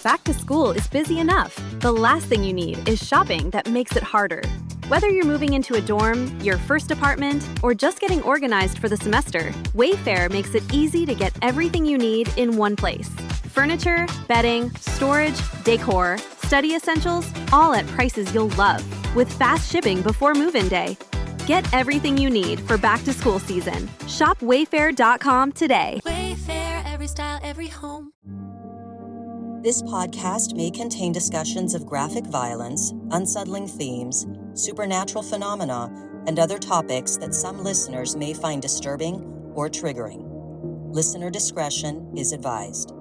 Back to school is busy enough. The last thing you need is shopping that makes it harder. Whether you're moving into a dorm, your first apartment, or just getting organized for the semester, Wayfair makes it easy to get everything you need in one place. Furniture, bedding, storage, decor, study essentials, all at prices you'll love, with fast shipping before move-in day. Get everything you need for back-to-school season. Shop Wayfair.com today. Wayfair, every style, every home. This podcast may contain discussions of graphic violence, unsettling themes, supernatural phenomena, and other topics that some listeners may find disturbing or triggering. Listener discretion is advised.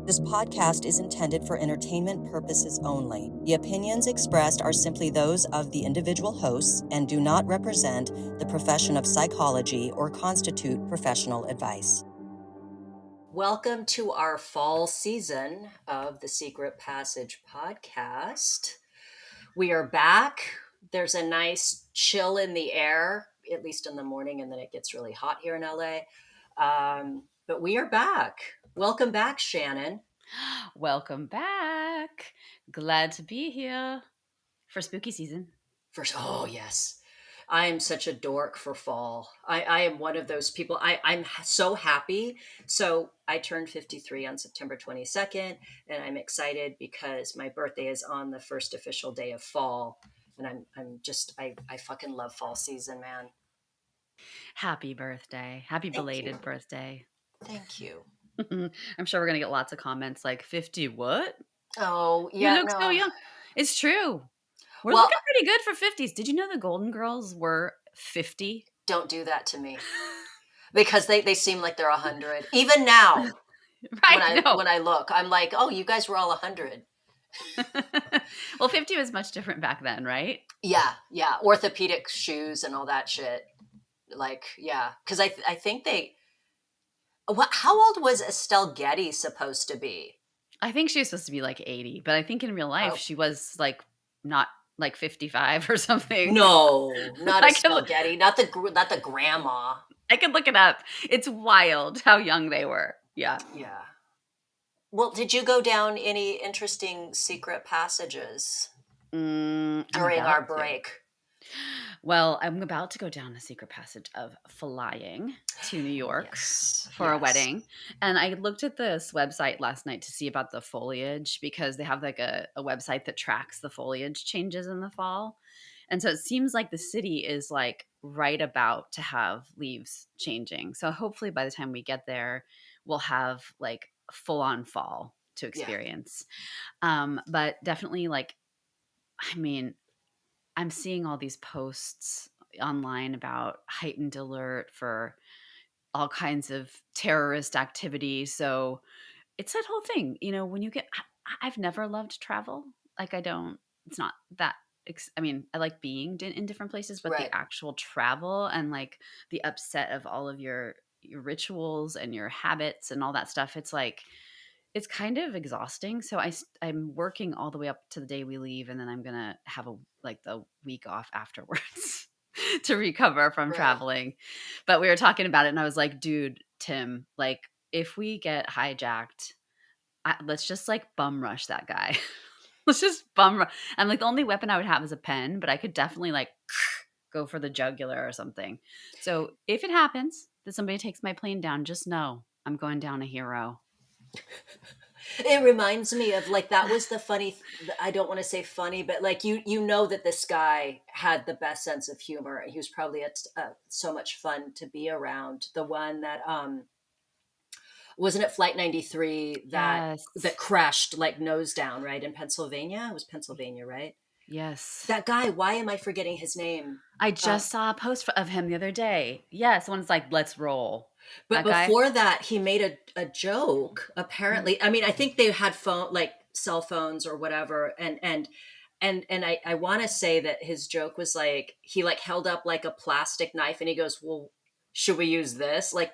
This podcast is intended for entertainment purposes only. The opinions expressed are simply those of the individual hosts and do not represent the profession of psychology or constitute professional advice. Welcome to our fall season of the Secret Passage podcast. We are back. There's a nice chill in the air, at least in the morning, and then it gets really hot here in LA. But we are back. Welcome back, Shannon. Welcome back. Glad to be here for spooky season. Oh, yes. I am such a dork for fall. I am one of those people. I'm so happy. So I turned 53 on September 22nd, and I'm excited because my birthday is on the first official day of fall. And I fucking love fall season, man. Happy birthday. Happy belated birthday. Thank you. I'm sure we're going to get lots of comments like 50 what? Oh, yeah. You look so young. It's true. We're looking pretty good for 50s. Did you know the Golden Girls were 50? Don't do that to me. Because they seem like they're 100. Even now, when I look, I'm like, oh, you guys were all 100. Well, 50 was much different back then, right? Yeah. Orthopedic shoes and all that shit. Like, yeah. Because I think how old was Estelle Getty supposed to be? I think she was supposed to be like 80, but I think in real life she was like not like 55 or something. No, not Estelle Getty, not the grandma. I could look it up. It's wild how young they were. Yeah. Well, did you go down any interesting secret passages during our break? Well, I'm about to go down a secret passage of flying to New York for a wedding. And I looked at this website last night to see about the foliage because they have like a website that tracks the foliage changes in the fall. And so it seems like the city is like right about to have leaves changing. So hopefully by the time we get there, we'll have like full on fall to experience. But definitely like, I mean, I'm seeing all these posts online about heightened alert for all kinds of terrorist activity. So it's that whole thing, when you get, I've never loved travel. Like it's not that, I mean, I like being in different places, but the actual travel and like the upset of all of your rituals and your habits and all that stuff, it's like, it's kind of exhausting. So I'm working all the way up to the day we leave, and then I'm going to have the week off afterwards to recover from traveling. But we were talking about it and I was like, dude, Tim, like if we get hijacked, let's just like bum rush that guy. Let's just bum rush. I'm like, the only weapon I would have is a pen, but I could definitely like go for the jugular or something. So if it happens that somebody takes my plane down, just know I'm going down a hero. It reminds me of like, that was the funny, I don't want to say funny, but like, you know that this guy had the best sense of humor. He was probably so much fun to be around. The one that, wasn't it Flight 93 that crashed like nose down, right? In Pennsylvania? It was Pennsylvania, right? Yes. That guy, why am I forgetting his name? I just saw a post of him the other day. Yes, one's like, let's roll. But before that, he made a joke, apparently. I mean, I think they had cell phones or whatever. And I want to say that his joke was like, he like held up like a plastic knife and he goes, well, should we use this? Like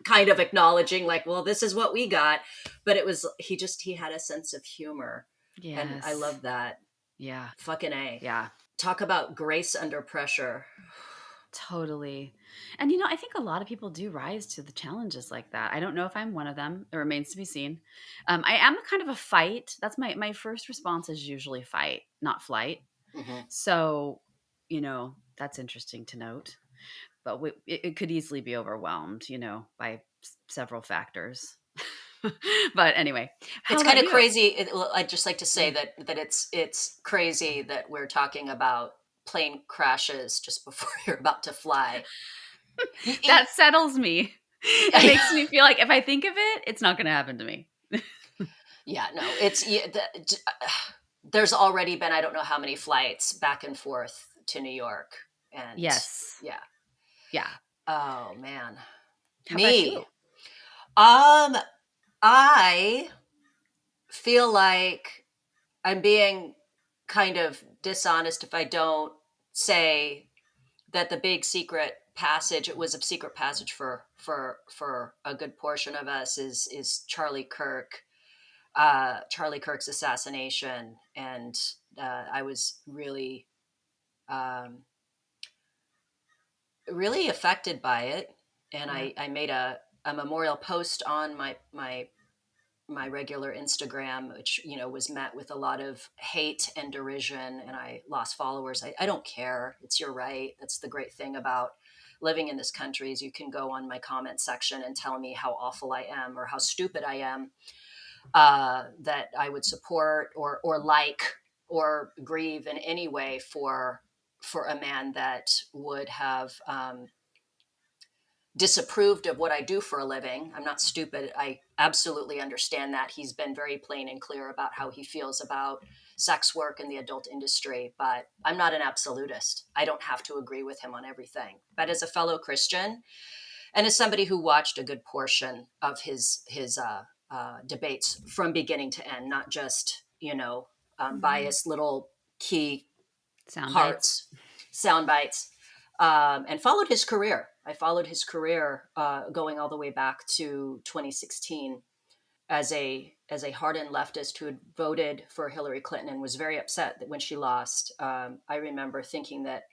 kind of acknowledging like, well, this is what we got. But it was, he had a sense of humor. Yes. And I love that. Yeah. Fucking A. Yeah. Talk about grace under pressure. Totally. And I think a lot of people do rise to the challenges like that. I don't know if I'm one of them. It remains to be seen. I am kind of a fight. That's my first response is usually fight, not flight. Mhm. So, that's interesting to note. But it could easily be overwhelmed, by several factors. But anyway, how It's kind about of you? crazy. I'd just like to say Mm. that it's crazy that we're talking about plane crashes just before you're about to fly. That settles me. It makes me feel like if I think of it, it's not going to happen to me. Yeah, no, there's already been I don't know how many flights back and forth to New York, and Yes. yeah. Yeah. Oh man, How about me. you? Um, I feel like I'm being kind of dishonest if I don't say that the big secret passage, it was a secret passage for a good portion of us, is Charlie Kirk's assassination. And I was really really affected by it, and Yeah. I made a memorial post on my regular Instagram, which was met with a lot of hate and derision, and I lost followers. I don't care. It's your right. That's the great thing about living in this country is you can go on my comment section and tell me how awful I am or how stupid I am, that I would support or like or grieve in any way for a man that would have disapproved of what I do for a living. I'm not stupid. I absolutely understand that. He's been very plain and clear about how he feels about sex work in the adult industry, but I'm not an absolutist. I don't have to agree with him on everything. But as a fellow Christian and as somebody who watched a good portion of his debates from beginning to end, not just biased little key Sound bites. parts, sound bites, and followed his career. I followed his career going all the way back to 2016 as a hardened leftist who had voted for Hillary Clinton and was very upset that when she lost. I remember thinking that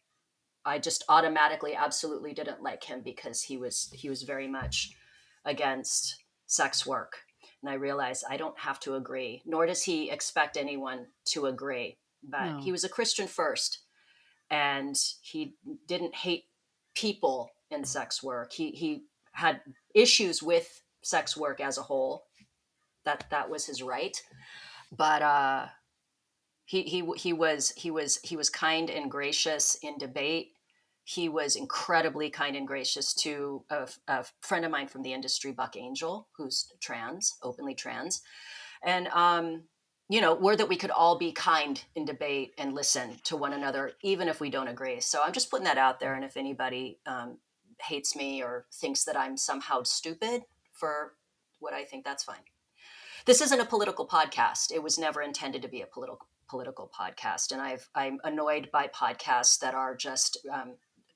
I just automatically, absolutely didn't like him because he was very much against sex work. And I realized I don't have to agree, nor does he expect anyone to agree. But he No. was a Christian first, and he didn't hate people in sex work. He had issues with sex work as a whole. That was his right, but he was kind and gracious in debate. He was incredibly kind and gracious to a friend of mine from the industry, Buck Angel, who's trans, openly trans, and were that we could all be kind in debate and listen to one another, even if we don't agree. So I'm just putting that out there. And if anybody hates me or thinks that I'm somehow stupid for what I think, that's fine. This isn't a political podcast. It was never intended to be a political podcast. And I'm annoyed by podcasts that are just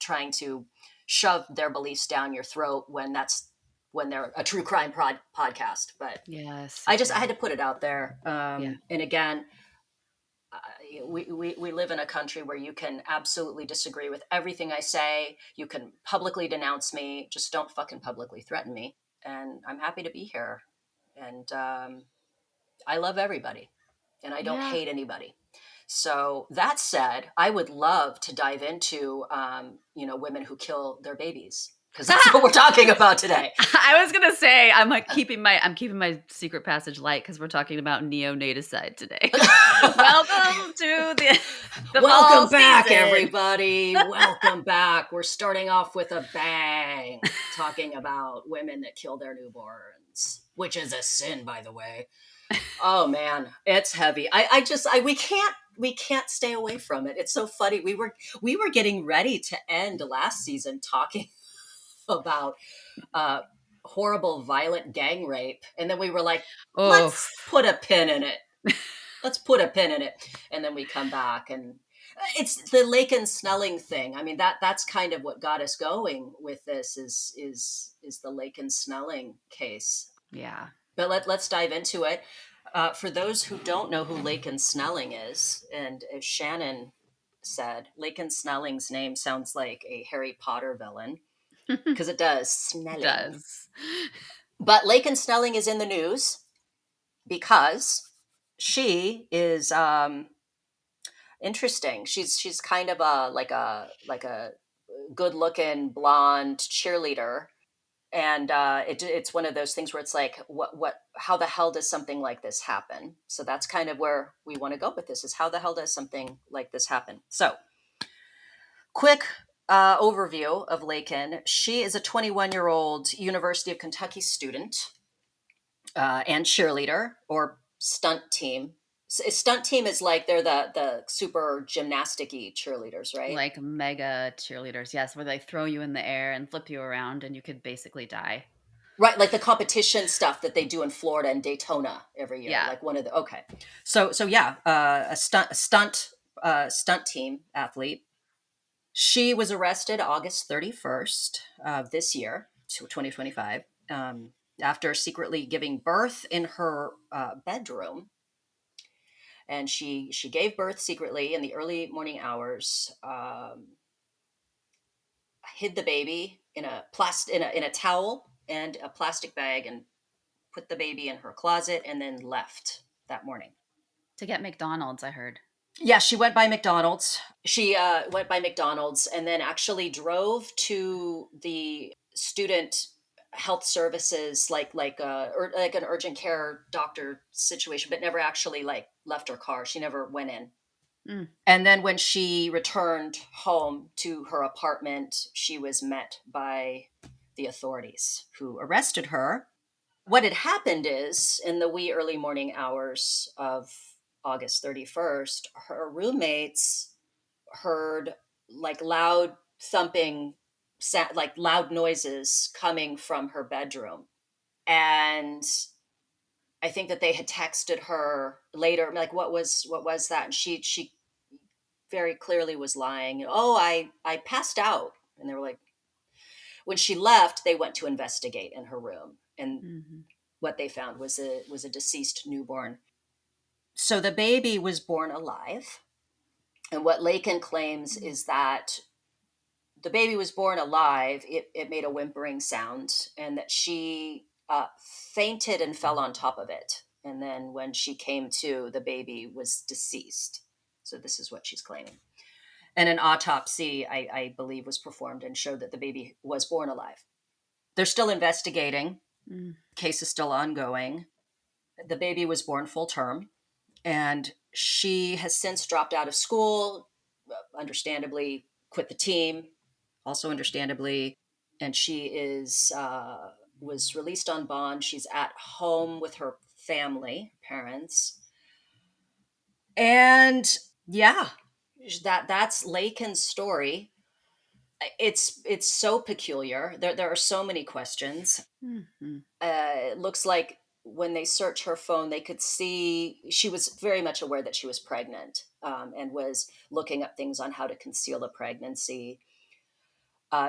trying to shove their beliefs down your throat when they're a true crime podcast. But Yes, I had agreed. to put it out there. Yeah. And again, we live in a country where you can absolutely disagree with everything I say. You can publicly denounce me. Just don't fucking publicly threaten me. And I'm happy to be here. And I love everybody, and I don't Yeah. hate anybody. So that said, I would love to dive into women who kill their babies, because that's what we're talking about today. I was gonna say I'm keeping my secret passage light because we're talking about neonaticide today. Welcome to the Welcome fall back, season. everybody. Welcome back. We're starting off with a bang, talking about women that kill their newborns, which is a sin, by the way. Oh man, it's heavy. We can't stay away from it. It's so funny. We were getting ready to end last season talking about uh, horrible, violent gang rape, and then we were like, Oh, let's put a pin in it. Let's put a pin in it, and then we come back, and it's the Laken Snelling thing. I mean, that's kind of what got us going with this is the Laken Snelling case. yeah. But let's dive into it. For those who don't know who Laken Snelling is, and Shannon said, Laken Snelling's name sounds like a Harry Potter villain, because it does, Snelling. Does. But Laken Snelling is in the news because she is interesting. She's kind of a good looking blonde cheerleader, and it's one of those things where it's like, what how the hell does something like this happen? So that's kind of where we want to go with this, is how the hell does something like this happen? So quick overview of Laken. She is a 21-year-old University of Kentucky student and cheerleader or stunt team. Stunt team is like they're the super gymnastic-y cheerleaders, right? Like mega cheerleaders, yes, where they throw you in the air and flip you around and you could basically die. Right, like the competition stuff that they do in Florida and Daytona every year. Yeah. Like one of the okay, so yeah, a stunt team athlete. She was arrested August 31st of this year, 2025, after secretly giving birth in her bedroom. And she gave birth secretly in the early morning hours. Hid the baby in a towel and a plastic bag, and put the baby in her closet, and then left that morning. To get McDonald's, I heard. Yeah, she went by McDonald's. She went by McDonald's and then actually drove to the student health services, or like an urgent care doctor situation, but never actually like left her car. She never went in. Mm. And then when she returned home to her apartment, she was met by the authorities, who arrested her. What had happened is, in the wee early morning hours of August 31st, her roommates heard like loud thumping, like loud noises coming from her bedroom. And I think that they had texted her later, like, what was that? And she very clearly was lying. Oh, I passed out. And they were like, when she left, they went to investigate in her room, and Mm-hmm. what they found was a deceased newborn. So the baby was born alive. And what Laken claims is that the baby was born alive. It made a whimpering sound, and that she fainted and fell on top of it. And then when she came to, the baby was deceased. So this is what she's claiming. And an autopsy, I believe, was performed and showed that the baby was born alive. They're still investigating. Mm. Case is still ongoing. The baby was born full term, and she has since dropped out of school, understandably quit the team, also understandably, and she is was released on bond. She's at home with her family, parents, and yeah, that's Laken's story. It's so peculiar. There are so many questions. Mm-hmm. It looks like when they search her phone, they could see she was very much aware that she was pregnant, and was looking up things on how to conceal the pregnancy.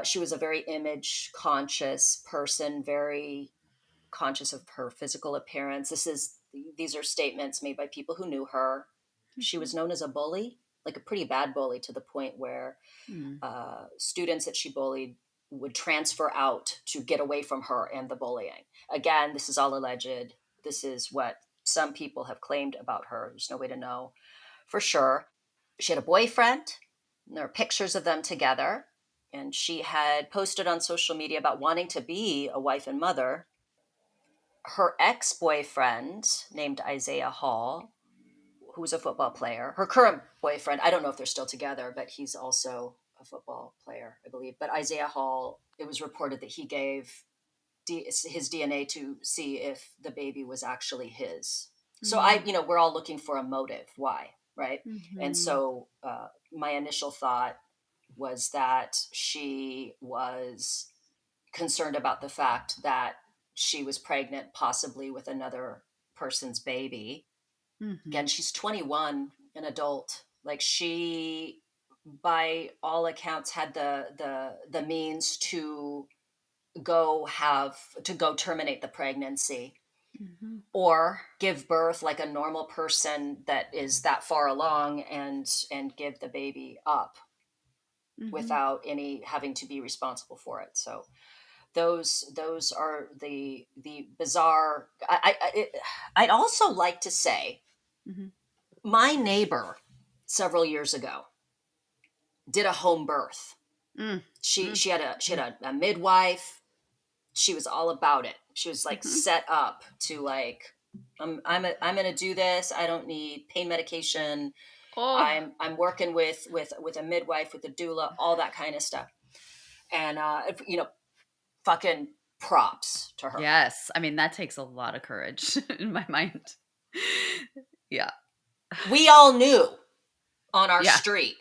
She was a very image conscious person, very conscious of her physical appearance. These are statements made by people who knew her. She was known as a bully, like a pretty bad bully, to the point where Mm. students that she bullied would transfer out to get away from her and the bullying. Again, this is all alleged. This is what some people have claimed about her. There's no way to know for sure. She had a boyfriend. And there are pictures of them together. And she had posted on social media about wanting to be a wife and mother. Her ex-boyfriend, named Isaiah Hall, who was a football player, her current boyfriend, I don't know if they're still together, but he's also a football player, I believe. But Isaiah Hall, it was reported that he gave his DNA to see if the baby was actually his. So we're all looking for a motive. Why? Right. Mm-hmm. And so my initial thought was that she was concerned about the fact that she was pregnant, possibly with another person's baby. Mm-hmm. Again, she's 21, an adult. Like, she, by all accounts, had the means to go terminate the pregnancy. or give birth like a normal person that is that far along and give the baby up without any having to be responsible for it. So those are the bizarre. I'd also like to say my neighbor several years ago did a home birth. She had a midwife. She was all about it. She was like set up to like I'm gonna do this. I don't need pain medication. Oh, I'm working with a midwife, with a doula, all that kind of stuff. And fucking props to her. yes. I mean, that takes a lot of courage in my mind. Yeah. We all knew on our Yeah. street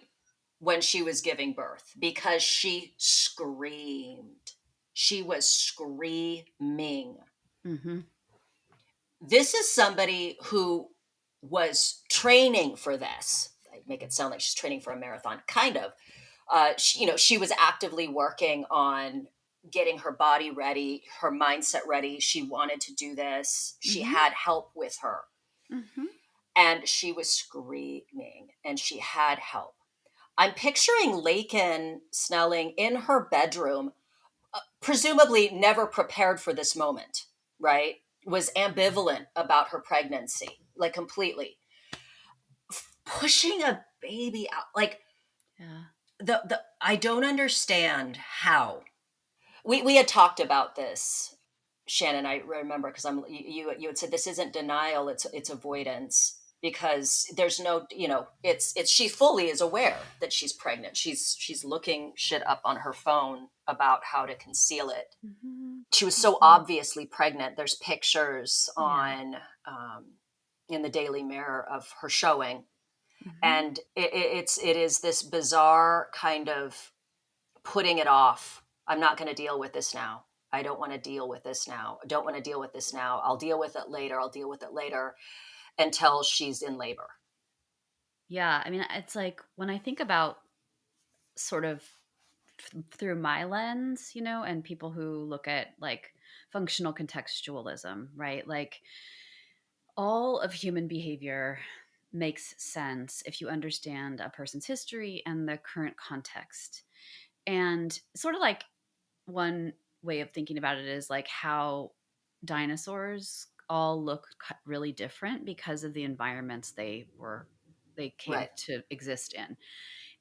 when she was giving birth because she screamed. She was screaming. This is somebody who was training for this. I make it sound like she's training for a marathon, kind of. She was actively working on getting her body ready, her mindset ready. She wanted to do this. She had help with her. And she was screaming and she had help. I'm picturing Laken Snelling in her bedroom, presumably never prepared for this moment, right? Was ambivalent about her pregnancy, like completely. Pushing a baby out. Like, Yeah. the I don't understand how. We had talked about this, Shannon. I remember because you had said this isn't denial, it's avoidance, because there's no, it's she fully is aware that she's pregnant. She's looking shit up on her phone about how to conceal it. She was so obviously pregnant. There's pictures on in the Daily Mirror of her showing, and it is this bizarre kind of putting it off. I'm not going to deal with this now. I don't want to deal with this now. I don't want to deal with this now. I'll deal with it later. I'll deal with it later, until she's in labor. Yeah. I mean, it's like when I think about sort of through my lens, and people who look at like functional contextualism, right? Like all of human behavior makes sense if you understand a person's history and the current context. And sort of like one way of thinking about it is like how dinosaurs all look really different because of the environments they came Right. to exist in.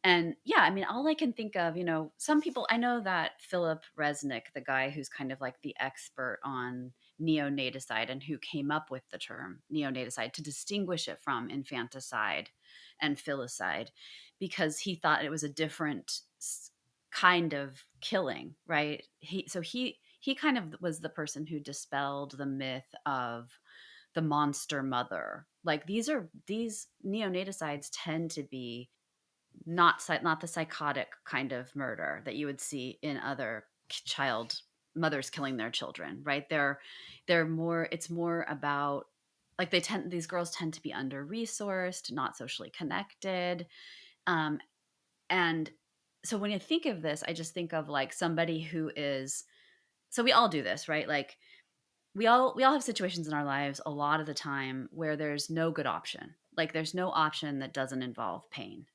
And yeah, I mean, all I can think of, some people, I know that Philip Resnick, the guy who's kind of like the expert on neonaticide and who came up with the term neonaticide to distinguish it from infanticide and filicide, because he thought it was a different kind of killing, right? He kind of was the person who dispelled the myth of the monster mother. Like these neonaticides tend to be not the psychotic kind of murder that you would see in other child mothers killing their children, right? They're more, it's more about like these girls tend to be under resourced, not socially connected. um and so when I think of this, I just think of like somebody who is, so we all do this, right? Like we all have situations in our lives a lot of the time where there's no good option. Like there's no option that doesn't involve pain.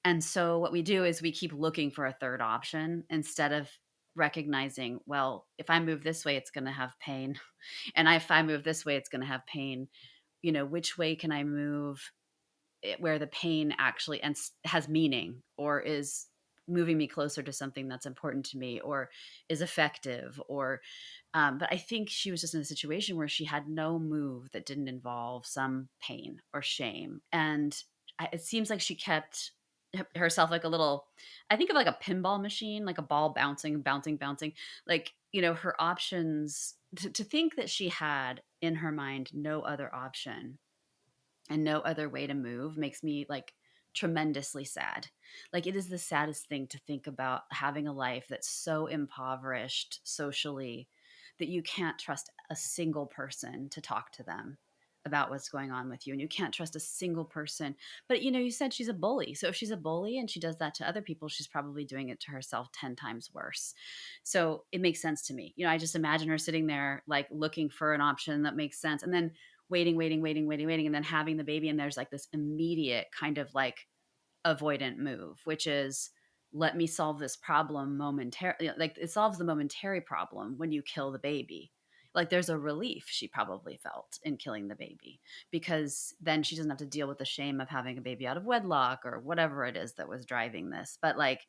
And so what we do is we keep looking for a third option instead of recognizing, well, if I move this way, it's going to have pain. And if I move this way, it's going to have pain. Which way can I move where the pain actually has meaning, or is moving me closer to something that's important to me, or is effective, or but I think she was just in a situation where she had no move that didn't involve some pain or shame. And it seems like she kept herself like a little, I think of like a pinball machine, like a ball bouncing, bouncing, bouncing. Like, her options, to think that she had in her mind no other option and no other way to move makes me like tremendously sad. Like it is the saddest thing to think about, having a life that's so impoverished socially that you can't trust a single person to talk to them about what's going on with you, and you can't trust a single person. But you said she's a bully. So if she's a bully and she does that to other people, she's probably doing it to herself 10 times worse. So it makes sense to me. I just imagine her sitting there like looking for an option that makes sense, and then waiting, and then having the baby, and there's like this immediate kind of like avoidant move, which is, let me solve this problem momentarily. Like, it solves the momentary problem when you kill the baby. Like, there's a relief she probably felt in killing the baby, because then she doesn't have to deal with the shame of having a baby out of wedlock or whatever it is that was driving this. But like,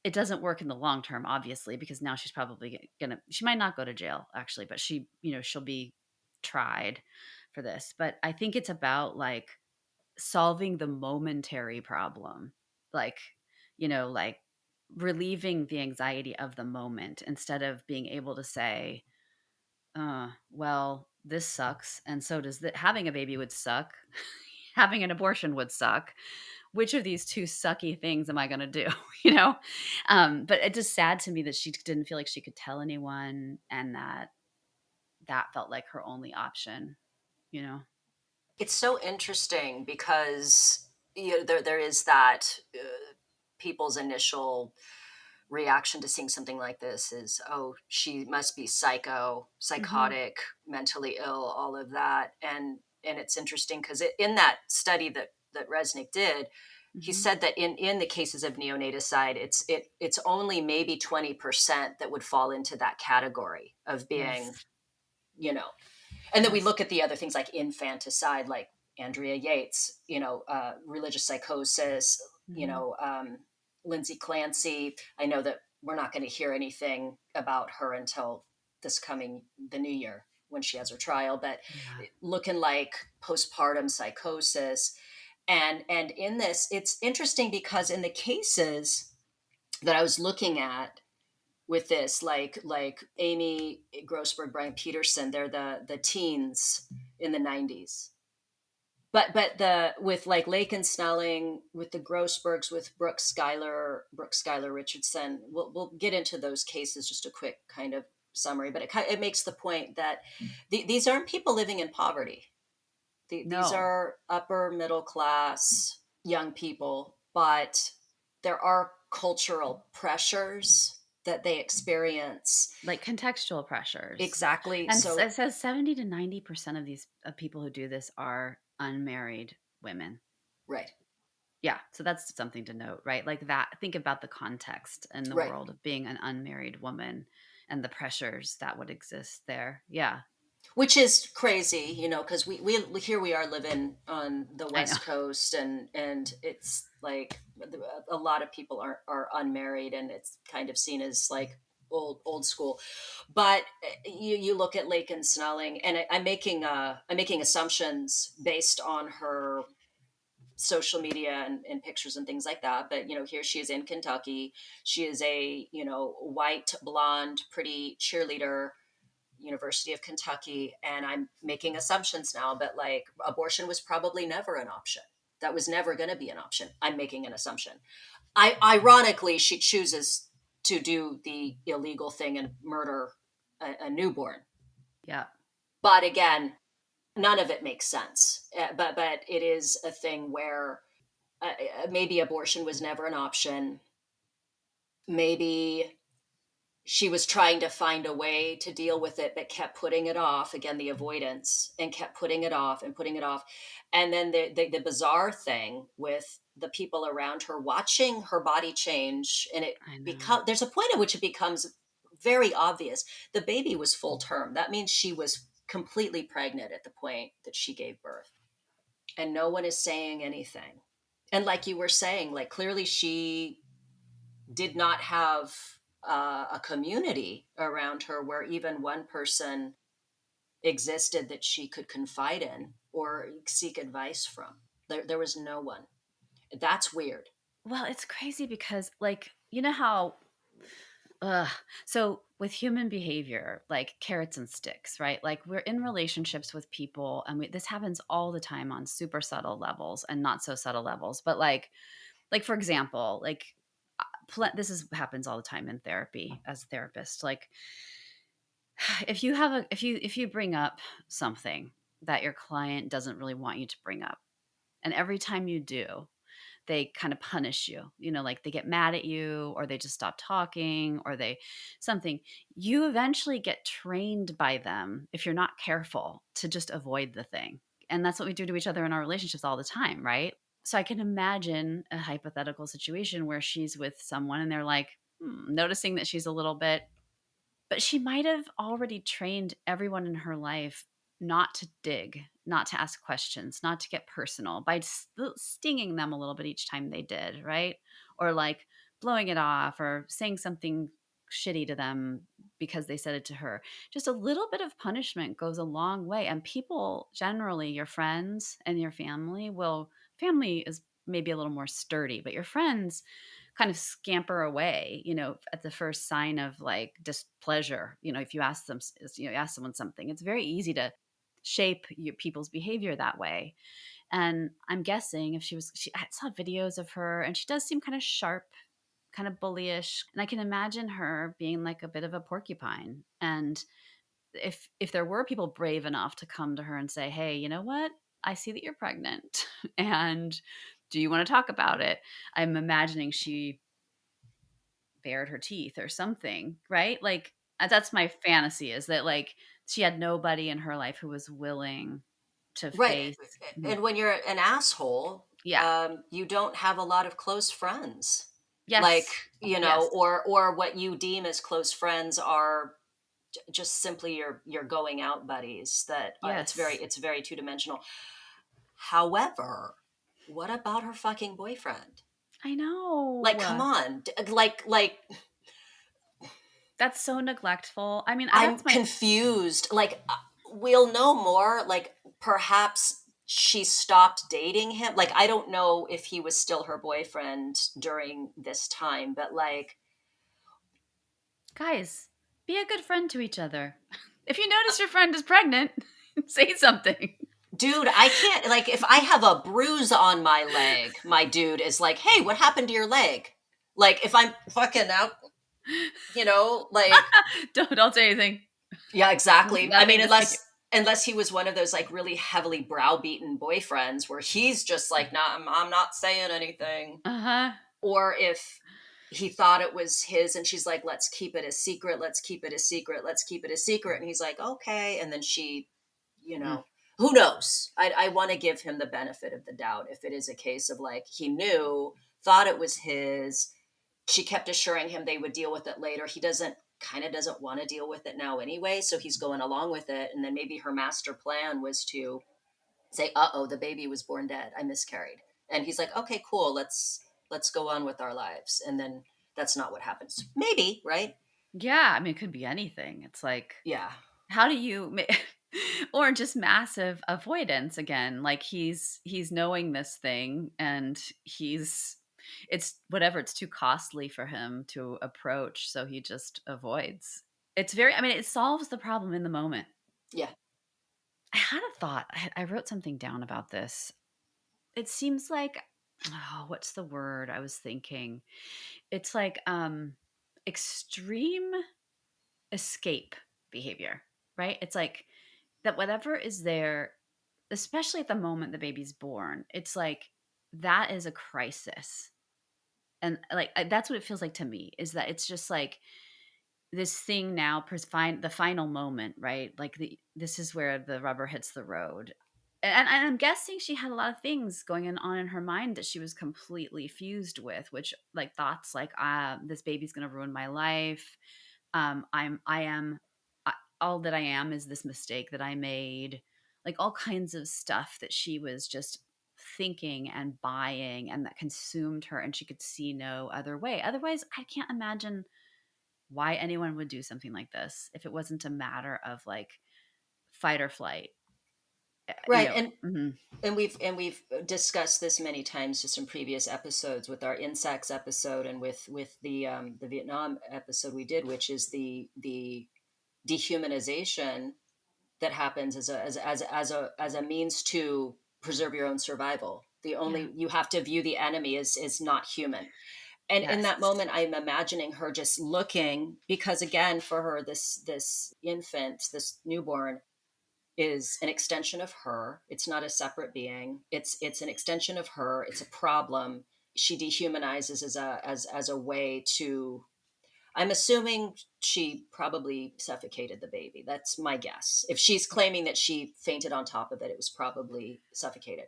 it doesn't work in the long term, obviously, because now she's probably she might not go to jail actually, but she'll be tried for this. But I think it's about like solving the momentary problem, like, like relieving the anxiety of the moment, instead of being able to say, well, this sucks, and so does that. Having a baby would suck. Having an abortion would suck. Which of these two sucky things am I going to do? you know but it's just sad to me that she didn't feel like she could tell anyone, and that felt like her only option you know It's so interesting because there is that people's initial reaction to seeing something like this is, oh, she must be hmm psychotic, mentally ill, all of that. And it's interesting because in that study that Resnick did, he hmm said that in the cases of neonaticide, it's only maybe 20% that would fall into that category of being, yes, you know, and then we yes. look at the other things like infanticide, like Andrea Yates, religious psychosis, hmm Lindsay Clancy. I know that we're not going to hear anything about her until the new year when she has her trial, but Yeah. looking like postpartum psychosis. And in this, it's interesting because in the cases that I was looking at with this, like Amy Grossberg, Brian Peterson, they're the teens in the 90s. But the with like Laken, Snelling, with the Grossbergs, with Brooke Schuyler Richardson, we'll get into those cases. Just a quick kind of summary, but it makes the point that these aren't people living in poverty. These No, are upper middle class young people, but there are cultural pressures that they experience. like contextual pressures. Exactly. And So, it says 70 to 90% of these people who do this are unmarried women. right, Yeah, so that's something to note, right? Like that, think about the context in the right. world of being an unmarried woman and the pressures that would exist there. Yeah, Which is crazy, because we here we are living on the I know. West Coast, and it's like a lot of people are unmarried, and it's kind of seen as like old school. But you look at Laken Snelling, and I'm making assumptions based on her social media and pictures and things like that. But here she is in Kentucky. She is a white blonde pretty cheerleader, University of Kentucky, and I'm making assumptions now, but like abortion was probably never an option. That was never going to be an option. I'm making an assumption. Ironically, she chooses to do the illegal thing and murder a newborn. Yeah. But again, none of it makes sense. But it is a thing where maybe abortion was never an option. Maybe she was trying to find a way to deal with it, but kept putting it off. Again, the avoidance, and kept putting it off and putting it off. And then the bizarre thing with the people around her watching her body change, and I know. there's a point at which it becomes very obvious. The baby was full term. That means she was completely pregnant at the point that she gave birth, and no one is saying anything. And like you were saying, like clearly she did not have a community around her where even one person existed that she could confide in or seek advice from. There was no one. That's weird. Well, it's crazy because, like, you know how Ugh. So with human behavior, like carrots and sticks, right? Like we're in relationships with people, and this happens all the time on super subtle levels and not so subtle levels. But like for example, like this is happens all the time in therapy as a therapist. Like if you bring up something, that your client doesn't really want you to bring up. And every time you do, they kind of punish you, like they get mad at you or they just stop talking or they something. You eventually get trained by them if you're not careful to just avoid the thing. And that's what we do to each other in our relationships all the time, right? So I can imagine a hypothetical situation where she's with someone and they're like, noticing that she's a little bit, but she might have already trained everyone in her life not to dig, not to ask questions, not to get personal by stinging them a little bit each time they did, right? Or like blowing it off or saying something shitty to them because they said it to her. Just a little bit of punishment goes a long way. And people, generally, your friends and your family is maybe a little more sturdy, but your friends kind of scamper away, at the first sign of like displeasure. If you ask them, you ask someone something, it's very easy to shape people's behavior that way. And I'm guessing if I saw videos of her and she does seem kind of sharp, kind of bullyish. And I can imagine her being like a bit of a porcupine. And if there were people brave enough to come to her and say, hey, you know what? I see that you're pregnant. And do you want to talk about it? I'm imagining she bared her teeth or something, right? Like that's my fantasy, is that like she had nobody in her life who was willing to Right. face. And when you're an asshole, Yeah. you don't have a lot of close friends. Like, Yes. Yes. or what you deem as close friends are just simply your going out buddies that Yes. it's very two-dimensional. However, what about her fucking boyfriend? I Like, know. come on. Like That's so neglectful. I mean, I'm that's my confused. Like, we'll know more. Like, perhaps she stopped dating him. Like, I don't know if he was still her boyfriend during this time, but like, guys, be a good friend to each other. If you notice your friend is pregnant, say something. dude, I can't. Like, if I have a bruise on my leg, my dude is like, hey, what happened to your leg? Like, if I'm fucking out, like, Don't say anything. yeah, exactly. I mean, Nothing to say. unless he was one of those like really heavily browbeaten boyfriends where he's just like, nah, I'm not saying anything. Uh-huh. Or if he thought it was his and she's like, let's keep it a secret, let's keep it a secret, let's keep it a secret. And he's like, okay. And then she, Mm. who knows? I want to give him the benefit of the doubt if it is a case of like, he knew, thought it was his. She kept assuring him they would deal with it later. He doesn't want to deal with it now anyway. So he's going along with it. And then maybe her master plan was to say, uh-oh, the baby was born dead. I miscarried. And he's like, okay, cool. Let's go on with our lives. And then that's not what happens. Maybe, right? Yeah, I mean, it could be anything. It's like, Yeah. how do you or just massive avoidance again, like he's knowing this thing and it's whatever, it's too costly for him to approach, so he just avoids. It's very, I mean, it solves the problem in the moment. Yeah. I had a thought. I wrote something down about this. It seems like, oh, what's the word I was thinking? It's like extreme escape behavior, right? It's like that whatever is there, especially at the moment the baby's born, it's like that is a crisis. And like that's what it feels like to me, is that it's just like this thing now, the final moment, right? Like this is where the rubber hits the road. And I'm guessing she had a lot of things going on in her mind that she was completely fused with, which like thoughts like, this baby's going to ruin my life. I am, all that I am is this mistake that I made. Like all kinds of stuff that she was just thinking and buying, and that consumed her, and she could see no other way. Otherwise, I can't imagine why anyone would do something like this if it wasn't a matter of like fight or flight. Right. And Mhm. we've discussed this many times just in previous episodes with our insects episode and with the Vietnam episode we did, which is the dehumanization that happens as a means to preserve your own survival. The Yeah. only, you have to view the enemy as not human. And in Yes. that moment, I'm imagining her just looking, because again, for her, this infant, this newborn is an extension of her. It's not a separate being. It's an extension of her. It's a problem. She dehumanizes as a way to, I'm assuming she probably suffocated the baby. That's my guess. If she's claiming that she fainted on top of it, it was probably suffocated.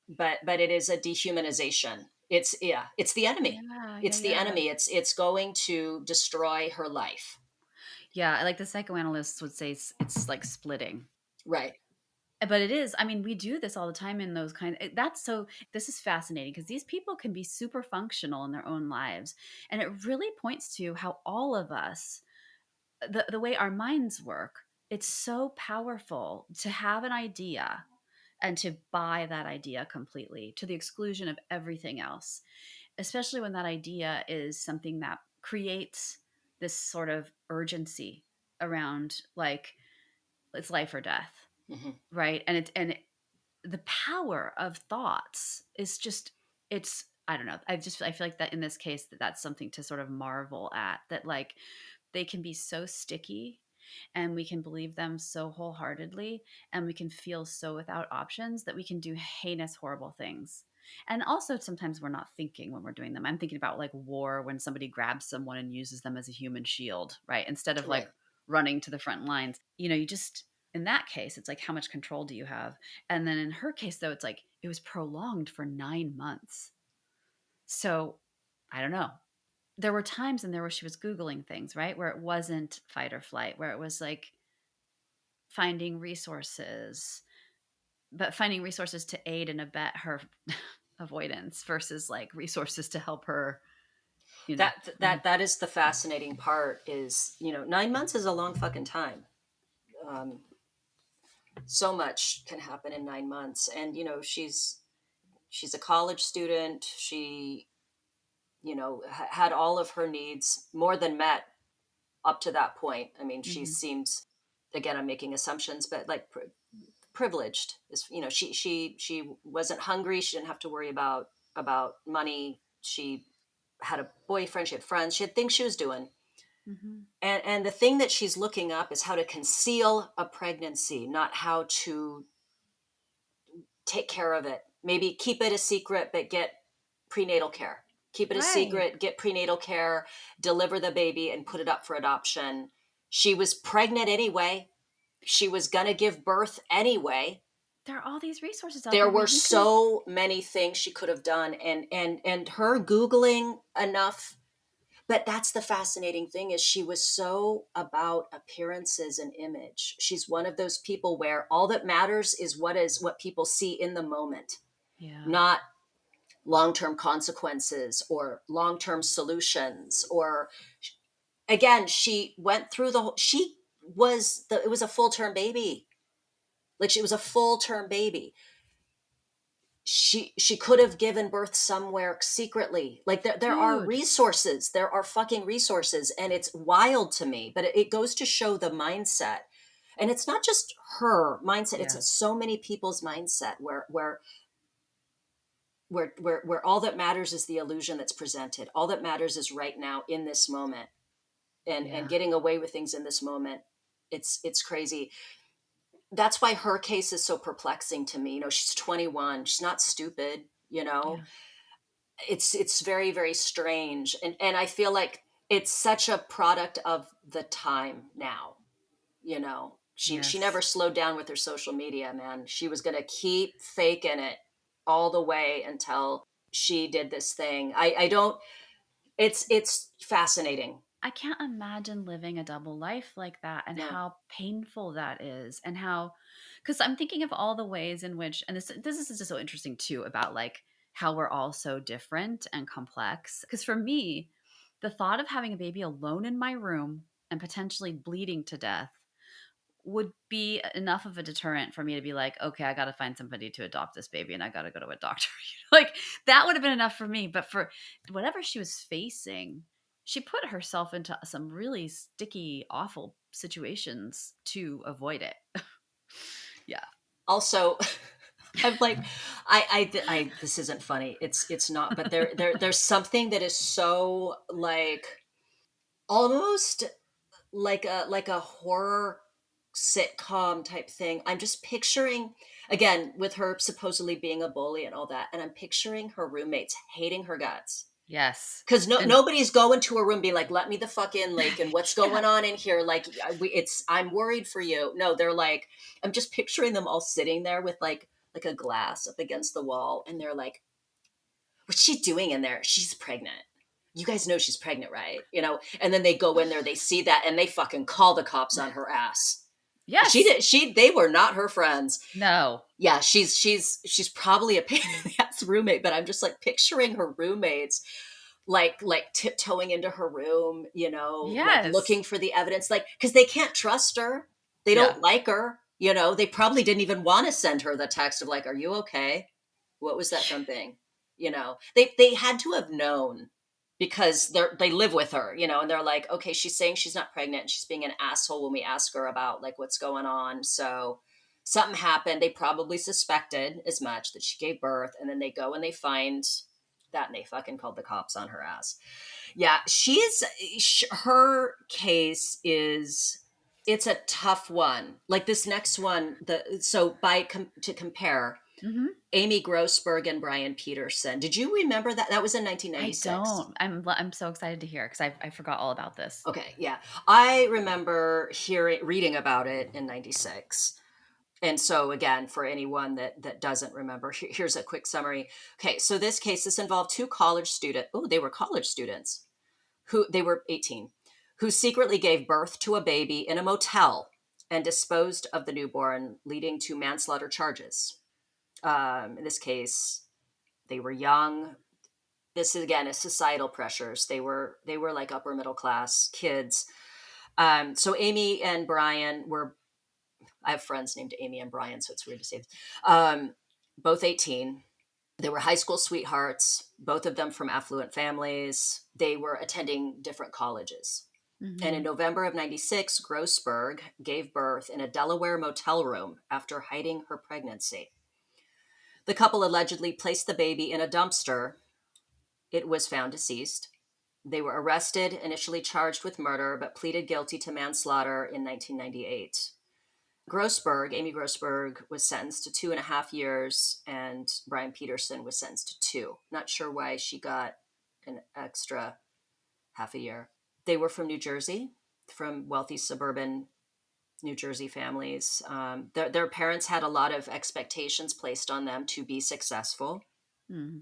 But it is a dehumanization. It's the enemy. Yeah, yeah, It's the yeah. enemy. It's going to destroy her life. Yeah, like the psychoanalysts would say it's like splitting. Right. But it is, I mean, we do this all the time in those kind that's so this is fascinating because these people can be super functional in their own lives. And it really points to how all of us, the way our minds work, it's so powerful to have an idea and to buy that idea completely to the exclusion of everything else, especially when that idea is something that creates this sort of urgency around like it's life or death, Hmm. right? The power of thoughts is just it's I don't know. I feel like that in this case that's something to sort of marvel at, that like they can be so sticky and we can believe them so wholeheartedly and we can feel so without options that we can do heinous horrible things. And also sometimes we're not thinking when we're doing them. I'm thinking about like war, when somebody grabs someone and uses them as a human shield, right? Instead of like Right. running to the front lines. You just in that case it's like how much control do you have? And then in her case though, it's like it was prolonged for 9 months. So I don't know, there were times in there where she was Googling things, right? Where it wasn't fight or flight, where it was like finding resources, but finding resources to aid and abet her avoidance versus like resources to help her, you know. That is the fascinating part. Is 9 months is a long fucking time. Um, so much can happen in 9 months, and she's a college student. She had all of her needs more than met up to that point. I mean, she Mhm. seems, again, I'm making assumptions, but like privileged. Is she wasn't hungry. She didn't have to worry about money. She had a boyfriend. She had friends. She had things she was doing. Mhm. And the thing that she's looking up is how to conceal a pregnancy, not how to take care of it. Maybe keep it a secret, but get prenatal care. Keep it a Right. secret, get prenatal care, deliver the baby, and put it up for adoption. She was pregnant anyway. She was going to give birth anyway. There are all these resources out There there where were you can. so many things she could have done, and her Googling enough. But that's the fascinating thing, is she was so about appearances and image. She's one of those people where all that matters is what people see in the moment, Yeah. not long-term consequences or long-term solutions. Or again, she went through the whole, it was a full-term baby. Like, she was a full-term baby. She could have given birth somewhere secretly. Like, there are Dude. resources, there are fucking resources, and it's wild to me. But it goes to show the mindset. And it's not just her mindset, Yeah. it's so many people's mindset where all that matters is the illusion that's presented. All that matters is right now in this moment, and Yeah. getting away with things in this moment. It's crazy. That's why her case is so perplexing to me. She's 21. She's not stupid. Yeah. It's very, very strange, and I feel like it's such a product of the time now. She never Yes. slowed down with her social media, man. She was going to keep faking it all the way until she did this thing. I don't It's fascinating. I can't imagine living a double life like that and No. how painful that is, and how, because I'm thinking of all the ways in which, and this is just so interesting too about like how we're all so different and complex. Because for me, the thought of having a baby alone in my room and potentially bleeding to death would be enough of a deterrent for me to be like, okay, I got to find somebody to adopt this baby and I got to go to a doctor. Like that would have been enough for me. But for whatever she was facing, she put herself into some really sticky, awful situations to avoid it. Yeah. Also, I'm like, this isn't funny. It's not. But there's something that is so, like, almost like a horror. sitcom type thing. I'm just picturing, again, with her supposedly being a bully and all that, and I'm picturing her roommates hating her guts. Yes. Because And nobody's going to a room being like, let me the fuck in, Laken. What's yeah. going on in here? Like, I'm worried for you. No, they're like, I'm just picturing them all sitting there with like a glass up against the wall. And they're like, what's she doing in there? She's pregnant. You guys know she's pregnant, right? And then they go in there, they see that, and they fucking call the cops on her ass. Yes. They were not her friends. No. Yeah, she's probably a pain in the ass roommate, but I'm just like picturing her roommates like tiptoeing into her room, like Yes. looking for the evidence, like, because they can't trust her. They Yeah. don't like her. They probably didn't even want to send her the text of like, are you okay? What was that something? They had to have known, because they live with her, and they're like, okay, she's saying she's not pregnant, and she's being an asshole when we ask her about like what's going on. So something happened. They probably suspected as much, that she gave birth, and then they go and they find that, and they fucking called the cops on her ass. Yeah, her case is, it's a tough one. Like this next one, to compare, Mm-hmm. Amy Grossberg and Brian Peterson. Did you remember that? That was in I 1996. don't. I'm so excited to hear because I forgot all about this. Okay, yeah. I remember reading about it in 96. And so again, for anyone that doesn't remember, here's a quick summary. Okay, so this involved two college students. Oh, they were college students, who they were 18, who secretly gave birth to a baby in a motel and disposed of the newborn, leading to manslaughter charges. In this case, they were young. This again is societal pressures. They were like upper middle class kids. So Amy and Brian were. I have friends named Amy and Brian, so it's weird to say this. Both 18. They were high school sweethearts, both of them from affluent families. They were attending different colleges. And in Mm-hmm. November of 96, Grossberg gave birth in a Delaware motel room after hiding her pregnancy. The couple allegedly placed the baby in a dumpster. It was found deceased. They were arrested, initially charged with murder, but pleaded guilty to manslaughter in 1998. Amy Grossberg, was sentenced to 2.5 years, and Brian Peterson was sentenced to 2. Not sure why she got an extra half a year. They were from New Jersey, from wealthy suburban New Jersey families. Their parents had a lot of expectations placed on them to be successful. Mm-hmm.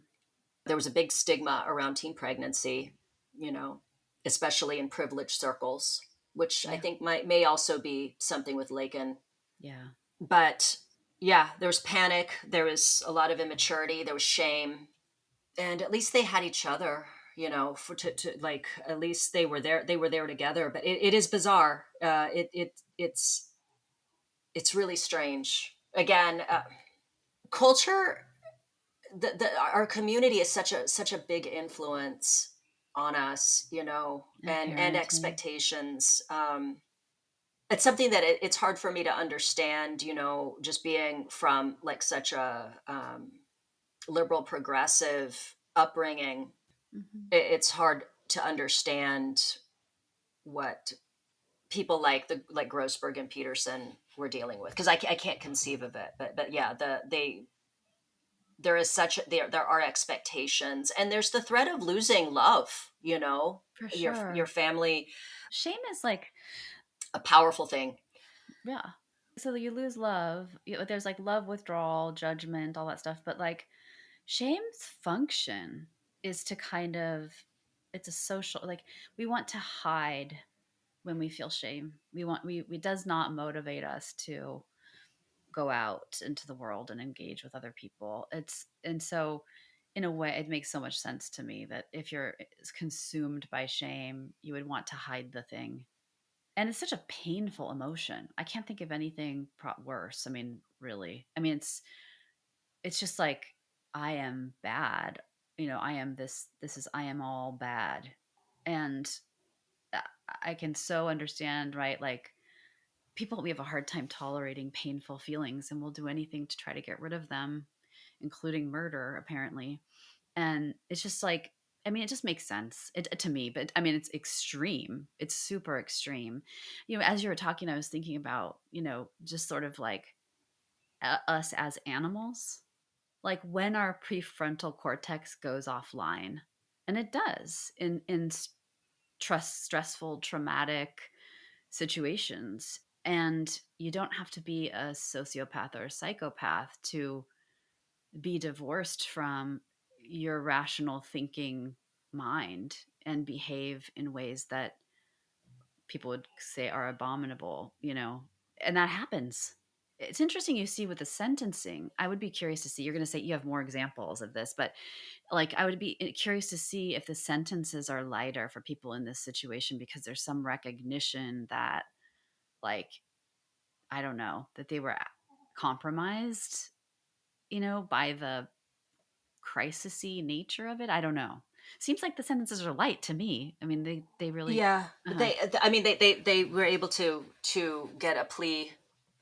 There was a big stigma around teen pregnancy, you know, especially in privileged circles, which I Yeah. think may also be something with Laken. Yeah. But yeah, there was panic, there was a lot of immaturity, there was shame, and at least they had each other, for to like, at least they were there together. But it is bizarre. It's really strange. Again, culture, our community is such a big influence on us, And and parenting. expectations. It's something that it's hard for me to understand, just being from like such a liberal progressive upbringing. Mm-hmm. It's hard to understand what people like Grossberg and Peterson were dealing with, because I can't conceive of it. But yeah, there is there are expectations, and there's the threat of losing love. For Your sure. family, Shame is like, a powerful thing. yeah. So you lose love. There's like love withdrawal, judgment, all that stuff. But like shame's function is to kind of, it's a social, like we want to hide when we feel shame. We does not motivate us to go out into the world and engage with other people. And so in a way, it makes so much sense to me that if you're consumed by shame, you would want to hide the thing. And it's such a painful emotion. I can't think of anything worse. I mean, really. I mean, it's just like, I am bad. I am this is, I am all bad. And uh, I can so understand, right? Like people, we have a hard time tolerating painful feelings and we'll do anything to try to get rid of them, including murder, apparently. And it's just like, I mean, it just makes sense to me, but I mean, it's extreme. It's super extreme. As you were talking, I was thinking about, just sort of like us as animals, like when our prefrontal cortex goes offline, and it does in stressful, traumatic situations. And you don't have to be a sociopath or a psychopath to be divorced from your rational thinking mind and behave in ways that people would say are abominable, and that happens. It's interesting you see with the sentencing. I would be curious to see, you're going to say you have more examples of this, but like I would be curious to see if the sentences are lighter for people in this situation because there's some recognition that, like, I don't know, that they were compromised, by the crisisy nature of it. I don't know. Seems like the sentences are light to me. I mean, they really. Yeah, Uh-huh. I mean, they were able to get a plea.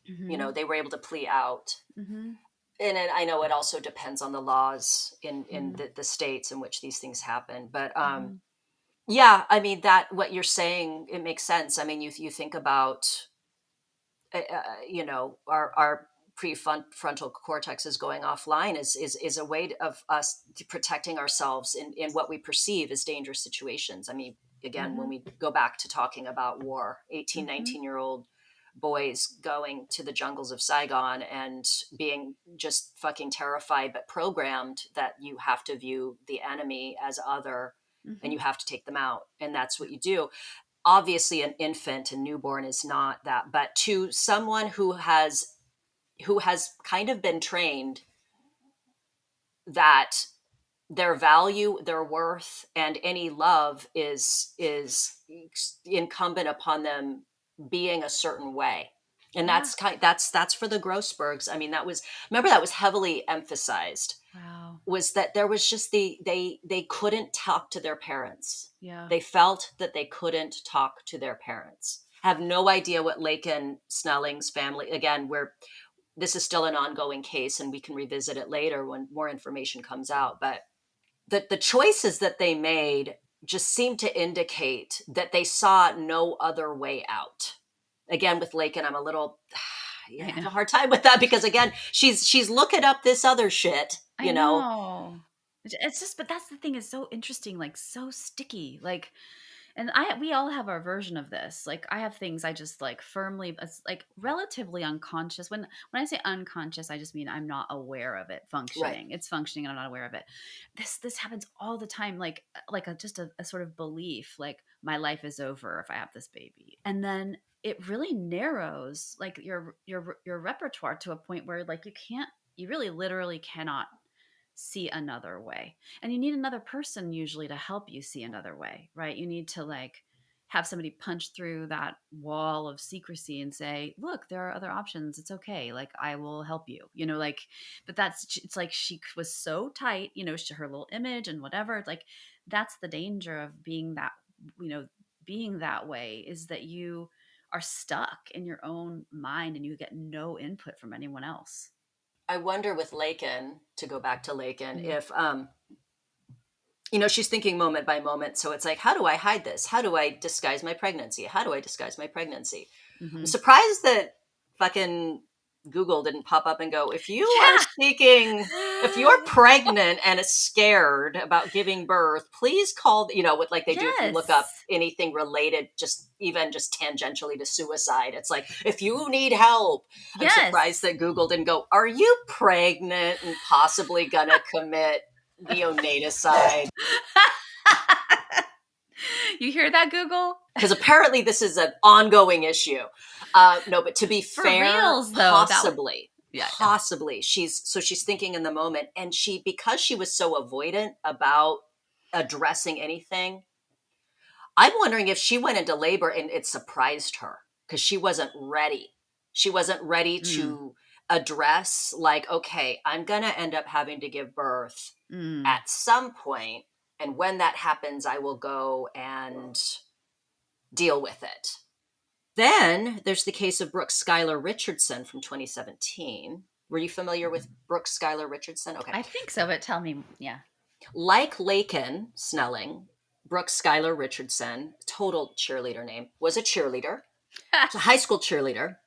Mm-hmm. They were able to plea out, Mm-hmm. and I know it also depends on the laws in Mm-hmm. the states in which these things happen. But Mm-hmm. yeah, I mean that what you're saying, it makes sense. I mean, you think about our prefrontal cortex is going offline is a way of us protecting ourselves in what we perceive as dangerous situations. I mean, again, Mm-hmm. when we go back to talking about war, 18, Mm-hmm. 19-year-old boys going to the jungles of Saigon and being just fucking terrified but programmed that you have to view the enemy as other and Mm-hmm. you have to take them out, and that's what you do. Obviously an infant and newborn is not that, but to someone who has kind of been trained that their value, their worth, and any love is incumbent upon them being a certain way. And Yeah. that's for the Grossbergs. I mean, that was heavily emphasized, Wow. was that there was just they couldn't talk to their parents. Yeah. They felt that they couldn't talk to their parents. Have no idea what Laken Snelling's family, again, where this is still an ongoing case and we can revisit it later when more information comes out. But the choices that they made just seem to indicate that they saw no other way out. Again, with Laken, I'm a little yeah, I I have know. a hard time with that because again, she's looking up this other shit, I know. It's just, but that's the thing, is so interesting, like so sticky. Like, and we all have our version of this. Like, I have things I just like firmly, it's like relatively unconscious. When I say unconscious, I just mean I'm not aware of it Right. functioning. It's functioning and I'm not aware of it. This happens all the time. Like just a sort of belief, like my life is over if I have this baby, and then it really narrows like your repertoire to a point where like you really literally cannot see another way. And you need another person usually to help you see another way, right? You need to like have somebody punch through that wall of secrecy and say, look, there are other options. It's okay. Like, I will help you, like, but it's like she was so tight, her little image and whatever. Like, that's the danger of being you know, being that way, is that you are stuck in your own mind and you get no input from anyone else. I wonder with Laken, to go back to Laken, Mm-hmm. if she's thinking moment by moment. So it's like, how do I hide this? How do I disguise my pregnancy? How do I disguise my pregnancy? I'm Mm-hmm. surprised that fucking Google didn't pop up and go, if you're Yeah. pregnant and is scared about giving birth, please call, what like they do if you look up Yes. anything related, just even just tangentially to suicide. It's like, if you need help. I'm surprised Yes. that Google didn't go, are you pregnant and possibly gonna commit neonaticide? You hear that, Google? Because apparently this is an ongoing issue. No, but to be For fair, reals, though. Yeah, yeah. possibly she's thinking in the moment, and because she was so avoidant about addressing anything, I'm wondering if she went into labor and it surprised her because she wasn't ready. She wasn't ready Mm, to address, like, okay, I'm gonna end up having to give birth mm. at some point, and when that happens, I will go and deal with it. Then there's the case of Brooke Schuyler Richardson from 2017. Were you familiar with Brooke Schuyler Richardson? Okay. I think so, but tell me. Yeah. Like Laken, Snelling, Brooke Schuyler Richardson, total cheerleader name, was a cheerleader. She's a high school cheerleader.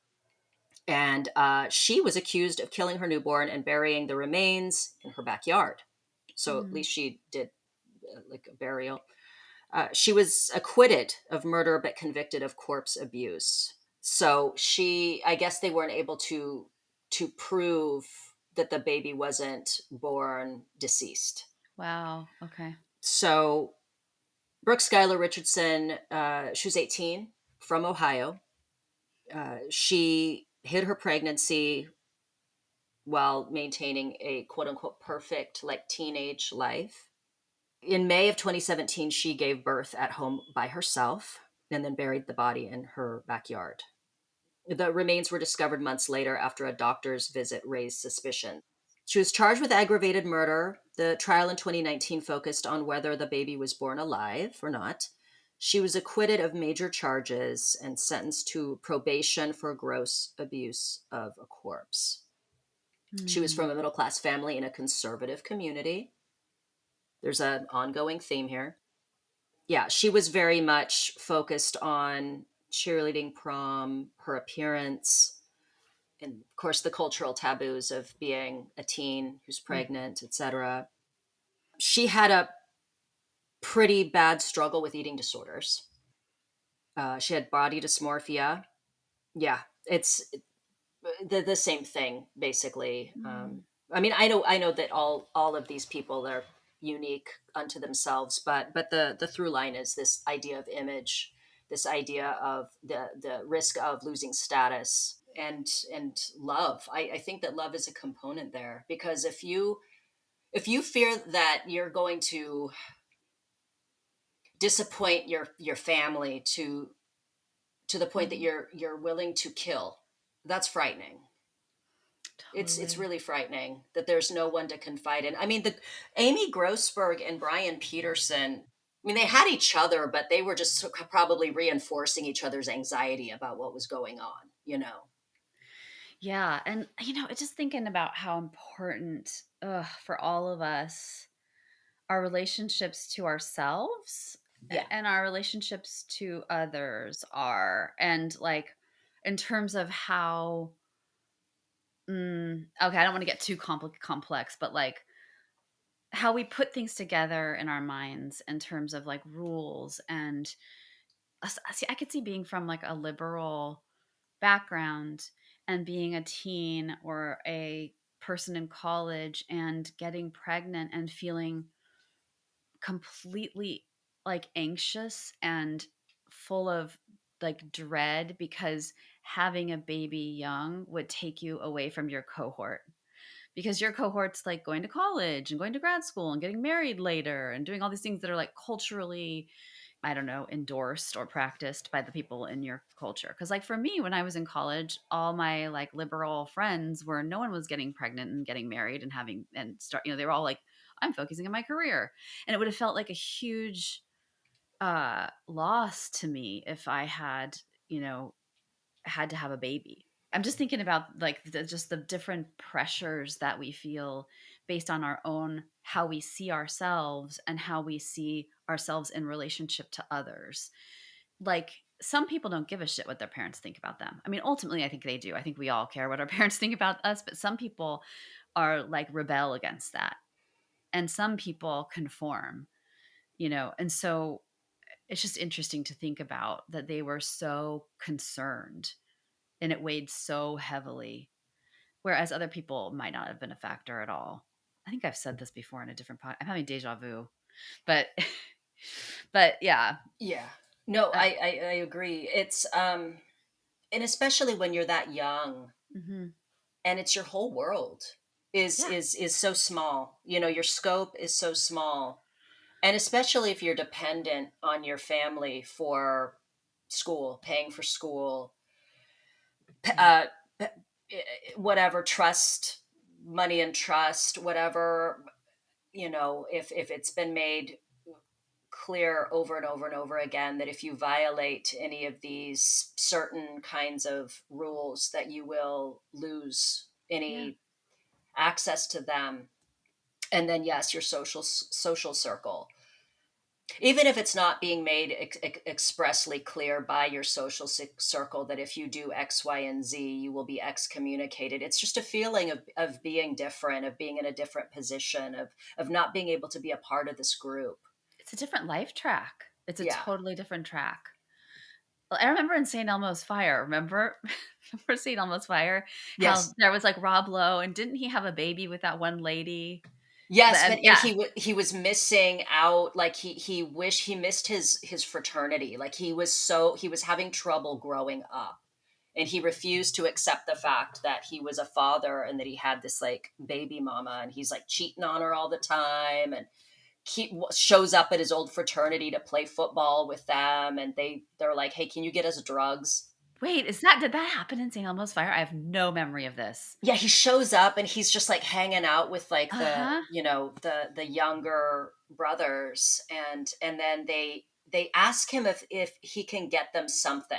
And she was accused of killing her newborn and burying the remains in her backyard. So at Mm. least she did like a burial. She was acquitted of murder but convicted of corpse abuse. So I guess they weren't able to prove that the baby wasn't born deceased. Wow. Okay. So Brooke Schuyler Richardson, she was 18, from Ohio. She hid her pregnancy while maintaining a quote unquote perfect like teenage life. In May of 2017, she gave birth at home by herself and then buried the body in her backyard. The remains were discovered months later after a doctor's visit raised suspicion. She was charged with aggravated murder. The trial in 2019 focused on whether the baby was born alive or not. She was acquitted of major charges and sentenced to probation for gross abuse of a corpse. She was Mm. from a middle class family in a conservative community. There's an ongoing theme here. Yeah, she was very much focused on cheerleading, prom, her appearance, and of course the cultural taboos of being a teen who's Mm. pregnant, etc. She had a pretty bad struggle with eating disorders. She had body dysmorphia. Yeah, it's the same thing basically. Mm. I mean, I know that all of these people are unique unto themselves, but the through line is this idea of image, this idea of the risk of losing status and love. I think that love is a component there, because if you fear that you're going to disappoint your family to the point that Mm. you're willing to kill, that's frightening. It's Totally. really frightening that there's no one to confide in. I mean, the Amy Grossberg and Brian Peterson, I mean, they had each other, but they were just probably reinforcing each other's anxiety about what was going on. Yeah, and just thinking about how important, for all of us, our relationships to ourselves Yeah. and our relationships to others are, and like in terms of how, okay, I don't want to get too complex, but like how we put things together in our minds in terms of like rules and see, I could see being from like a liberal background and being a teen or a person in college and getting pregnant and feeling completely like anxious and full of like dread because having a baby young would take you away from your cohort, because your cohort's like going to college and going to grad school and getting married later and doing all these things that are like culturally, I don't know, endorsed or practiced by the people in your culture. Because, like, for me, when I was in college, all my like liberal friends were, no one was getting pregnant and getting married and having, and start, they were all like, I'm focusing on my career. And it would have felt like a huge loss to me if I had, had to have a baby. I'm just thinking about like just the different pressures that we feel based on our own, how we see ourselves and how we see ourselves in relationship to others. Like, some people don't give a shit what their parents think about them. I mean, ultimately, I think they do. I think we all care what our parents think about us, but some people are like rebel against that. And some people conform, and so it's just interesting to think about that they were so concerned and it weighed so heavily, whereas other people might not have been a factor at all. I think I've said this before in a different pod. I'm having deja vu, but but yeah. Yeah. No, Uh, I agree. It's and especially when you're that young mhm. and it's your whole world is Yeah, is is so small. Your scope is so small. And especially if you're dependent on your family for school, paying for school, yeah, uh, whatever, trust, money and trust, whatever, if it's been made clear over and over and over again that if you violate any of these certain kinds of rules that you will lose yeah, any access to them. And then yes, your social circle, even if it's not being made expressly clear by your social circle that if you do X, Y, and Z, you will be excommunicated. It's just a feeling of being different, of being in a different position, of not being able to be a part of this group. It's a different life track. It's a Yeah. totally different track. Well, I remember in St. Elmo's Fire, remember? Remember St. Elmo's Fire? How Yes. there was like Rob Lowe, and didn't he have a baby with that one lady? Yes, And and yeah. he was missing out. Like he wished he missed his fraternity. Like he was having trouble growing up, and he refused to accept the fact that he was a father and that he had this like baby mama, and he's like cheating on her all the time, and he shows up at his old fraternity to play football with them, and they're like, hey, can you get us drugs? Wait, did that happen in St. Elmo's Fire? I have no memory of this. Yeah, he shows up and he's just like hanging out with like Uh-huh. the younger brothers, and then they ask him if he can get them something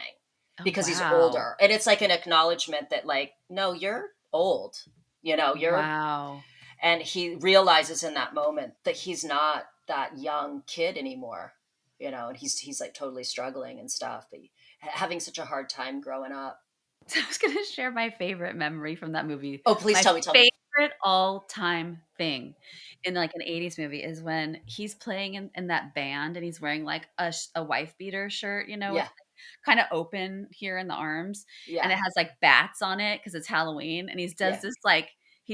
Oh, because he's wow. older, and it's like an acknowledgement that like, no, you're old, you're, Wow. and he realizes in that moment that he's not that young kid anymore, and he's like totally struggling and stuff, but having such a hard time growing up. So I was gonna share my favorite memory from that movie. Oh, please My tell me. favorite all-time thing in, like, an '80s movie is when he's playing in that band, and he's wearing, like, a wife beater shirt, with Yeah. kinda open here in the arms, and Yeah. it has, like, bats on it because it's Halloween, and Yeah. he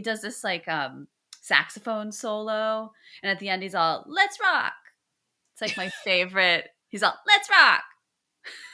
does this, like, saxophone solo, and at the end, he's all, "Let's rock." It's, like, my favorite. He's all, "Let's rock."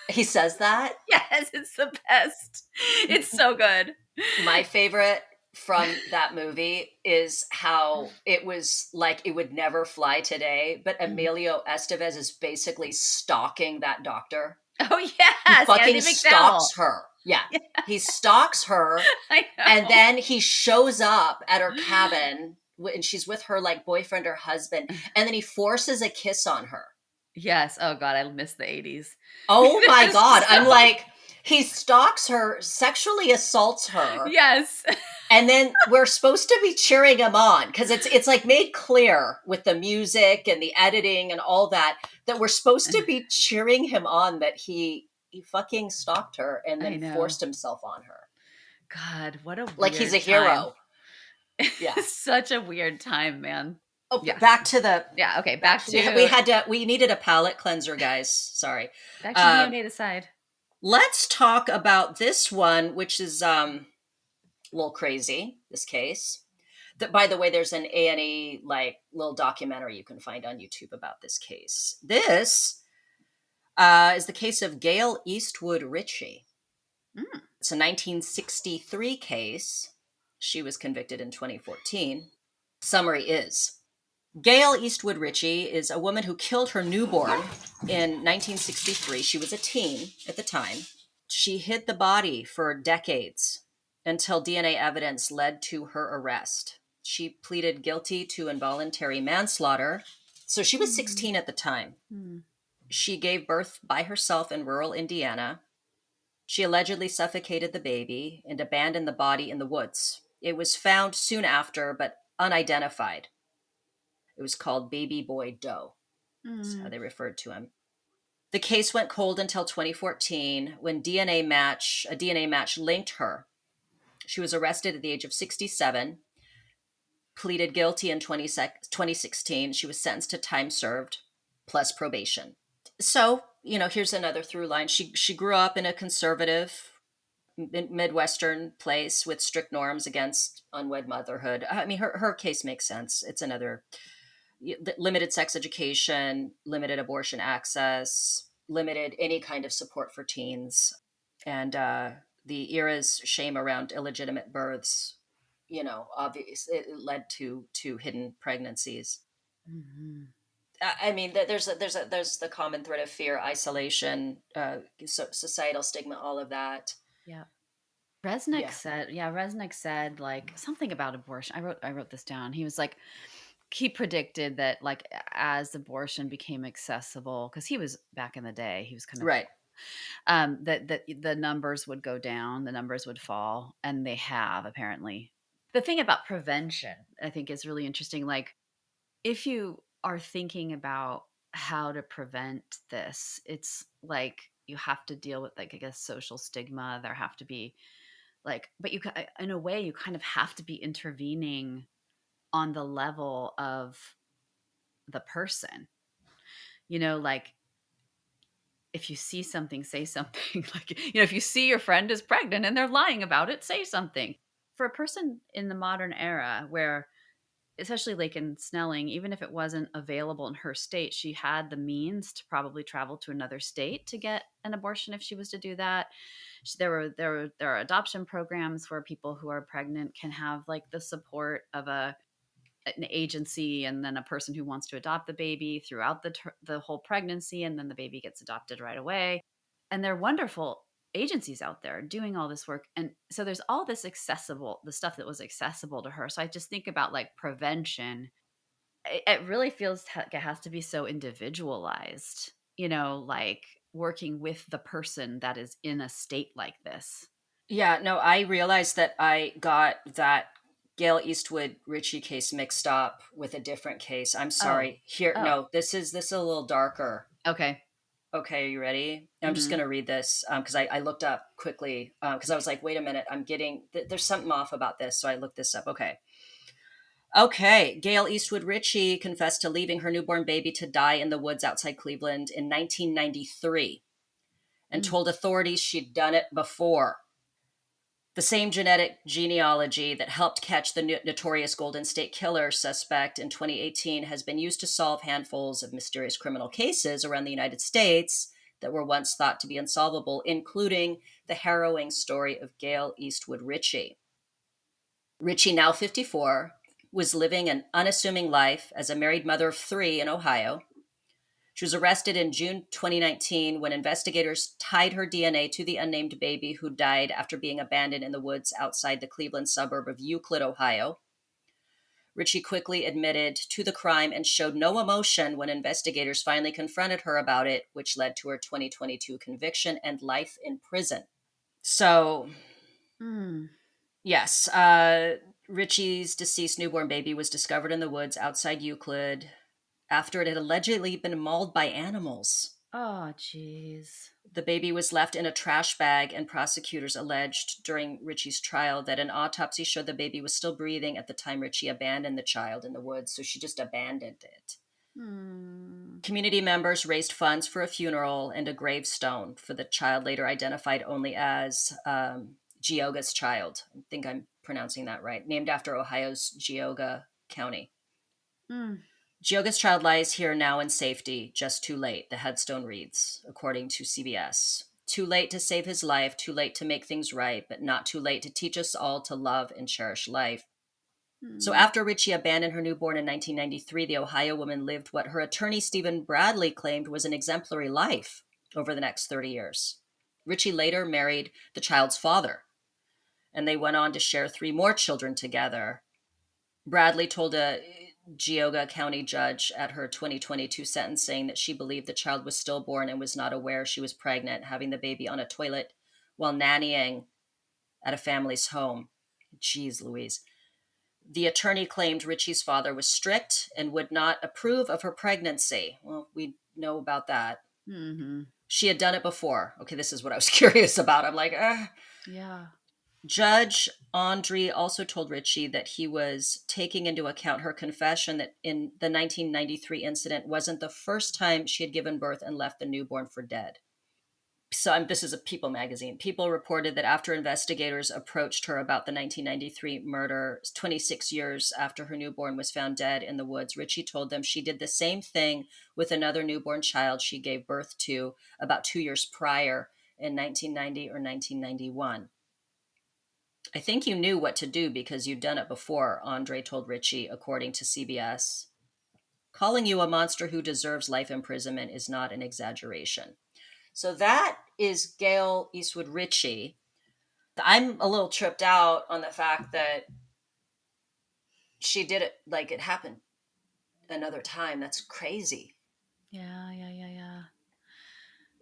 He says that. Yes, it's the best. It's so good. My favorite from that movie is how it was like it would never fly today, but Mhm. Emilio Estevez is basically stalking that doctor. Oh, He yes, fucking Andy McDowell. stalks her. Yeah. Yeah, He stalks her, I and know. then he shows up at her cabin and she's with her like boyfriend or husband, and then he forces a kiss on her. Yes, oh god, I miss the '80s. Oh my It's God. I'm so like, he stalks her, sexually assaults her. yes. And then we're supposed to be cheering him on because it's like made clear with the music and the editing and all that we're supposed to be cheering him on, that he fucking stalked her and I then know. forced himself on her. God, what a Like he's a weird time. hero. Yeah. Such a weird time, man. Oh, Yeah. back to the Yeah, okay, back. We needed a palate cleanser, guys. Sorry. back to Uh, Neonaticide. let's talk about this one, which is a little crazy. This case. That, by the way, there's an A&E like little documentary you can find on YouTube about this case. This is the case of Gail Eastwood Ritchie. Mm. It's a 1963 case. She was convicted in 2014. Summary is Gail Eastwood Ritchie is a woman who killed her newborn in 1963. She was a teen at the time. She hid the body for decades until DNA evidence led to her arrest. She pleaded guilty to involuntary manslaughter. So she was 16 at the time. Mm. She gave birth by herself in rural Indiana. She allegedly suffocated the baby and abandoned the body in the woods. It was found soon after, but unidentified. It was called Baby Boy Doe. That's how Mm. they referred to him. The case went cold until 2014 when a DNA match linked her. She was arrested at the age of 67, pleaded guilty in 2016. She was sentenced to time served plus probation. So, here's another through line. She grew up in a conservative Midwestern place with strict norms against unwed motherhood. I mean, her case makes sense. It's another limited sex education, limited abortion access, limited any kind of support for teens, and the era's shame around illegitimate births. Obviously, it led to hidden pregnancies. Mhm. I mean, there's the common thread of fear, isolation, societal stigma, all of that. Yeah. Yeah, Resnick said like something about abortion. I wrote this down. He was like he predicted that like as abortion became accessible, because he was back in the day, he was kind of right. that the numbers would go down, the numbers would fall, and they have apparently. The thing about prevention, I think, is really interesting. Like, if you are thinking about how to prevent this, it's like you have to deal with, like, I guess, social stigma. There have to be like, but in a way, you kind of have to be intervening on the level of the person. Like, if you see something, say something. Like, if you see your friend is pregnant and they're lying about it, say something. For a person in the modern era where, especially Laken Snelling, even if it wasn't available in her state, she had the means to probably travel to another state to get an abortion if she was to do that. There are adoption programs where people who are pregnant can have like the support of an agency, and then a person who wants to adopt the baby throughout the whole pregnancy, and then the baby gets adopted right away. And they're wonderful agencies out there doing all this work. And so there's all this the stuff that was accessible to her. So I just think about like prevention. It really feels like it has to be so individualized, like working with the person that is in a state like this. Yeah, no, I realized that I got that Gail Eastwood Ritchie case mixed up with a different case. I'm Oh, sorry. Here, oh, no, this is a little darker. okay. Okay, are you ready? I'm just Mm-hmm. going to read this because I looked up quickly because I was like, wait a minute, there's something off about this. So I looked this up. Okay. Okay. Gail Eastwood Ritchie confessed to leaving her newborn baby to die in the woods outside Cleveland in 1993 and Mm. told authorities she'd done it before. The same genetic genealogy that helped catch the notorious Golden State Killer suspect in 2018 has been used to solve handfuls of mysterious criminal cases around the United States that were once thought to be unsolvable, including the harrowing story of Gail Eastwood Ritchie. Ritchie, now 54, was living an unassuming life as a married mother of 3 in Ohio. She was arrested in June 2019 when investigators tied her DNA to the unnamed baby who died after being abandoned in the woods outside the Cleveland suburb of Euclid, Ohio. Ritchie quickly admitted to the crime and showed no emotion when investigators finally confronted her about it, which led to her 2022 conviction and life in prison. So, Mm. yes, Ritchie's deceased newborn baby was discovered in the woods outside Euclid after it had allegedly been mauled by animals. Oh, jeez. The baby was left in a trash bag, and prosecutors alleged during Ritchie's trial that an autopsy showed the baby was still breathing at the time Ritchie abandoned the child in the woods, so she just abandoned it. Hmm. Community members raised funds for a funeral and a gravestone for the child, later identified only as Geauga's child. I think I'm pronouncing that right, named after Ohio's Geauga County. Mm. Geauga's child lies here now in safety, just too late, the headstone reads, according to CBS. Too late to save his life, too late to make things right, but not too late to teach us all to love and cherish life. So Mm. after Ritchie abandoned her newborn in 1993, the Ohio woman lived what her attorney Stephen Bradley claimed was an exemplary life over the next 30 years. Ritchie later married the child's father, and they went on to share 3 more children together. Bradley told a Geauga County judge at her 2022 sentencing that she believed the child was stillborn and was not aware she was pregnant, having the baby on a toilet while nannying at a family's home. Jeez Louise. The attorney claimed Ritchie's father was strict and would not approve of her pregnancy. Well, we know about that. Mm-hmm. She had done it before. Okay, this is what I was curious about. I'm like, Yeah. Judge Andre also told Ritchie that he was taking into account her confession that in the 1993 incident wasn't the first time she had given birth and left the newborn for dead. So this is a People magazine. People reported that after investigators approached her about the 1993 murder, 26 years after her newborn was found dead in the woods, Ritchie told them she did the same thing with another newborn child she gave birth to about 2 years prior in 1990 or 1991. I think you knew what to do because you'd done it before, Andre told Ritchie, according to CBS. Calling you a monster who deserves life imprisonment is not an exaggeration. So that is Gail Eastwood Ritchie. I'm a little tripped out on the fact that she did it like it happened another time. That's crazy. Yeah. Yeah. Yeah.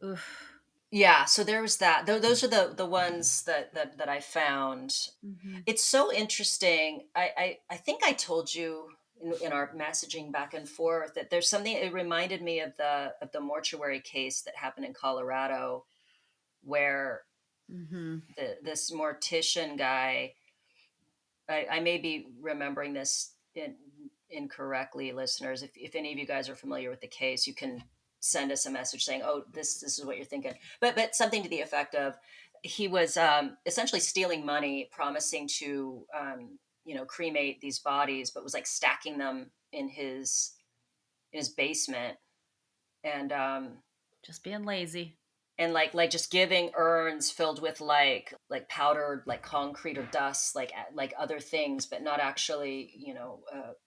Yeah. Oof. Yeah, so there was that. Those are the ones that I found. Mhm. It's so interesting. I think I told you in our messaging back and forth that there's something. It reminded me of the mortuary case that happened in Colorado, where Mhm. this mortician guy. I may be remembering this incorrectly, listeners. If any of you guys are familiar with the case, you can send us a message saying, "Oh, this is what you're thinking." But something to the effect of, he was essentially stealing money, promising to cremate these bodies, but was like stacking them in his basement, and Just being lazy. like just giving urns filled with like powdered like concrete or dust, like other things, but not actually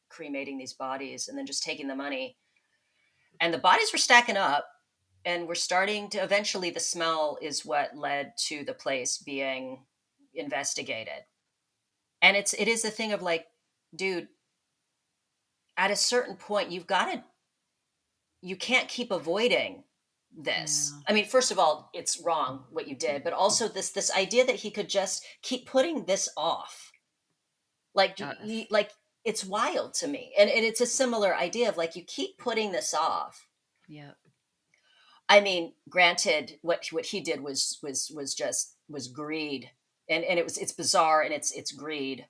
cremating these bodies, and then just taking the money. And the bodies were stacking up, and we're starting to, eventually the smell is what led to the place being investigated. And it is a thing of like, dude, at a certain point you can't keep avoiding this. Yeah. I mean, first of all, it's wrong what you did, but also this idea that he could just keep putting this off. Like Yes. like it's wild to me. And it's a similar idea of like, you keep putting this off. Yep. I mean, granted, what he did was greed. And it's bizarre, and it's greed.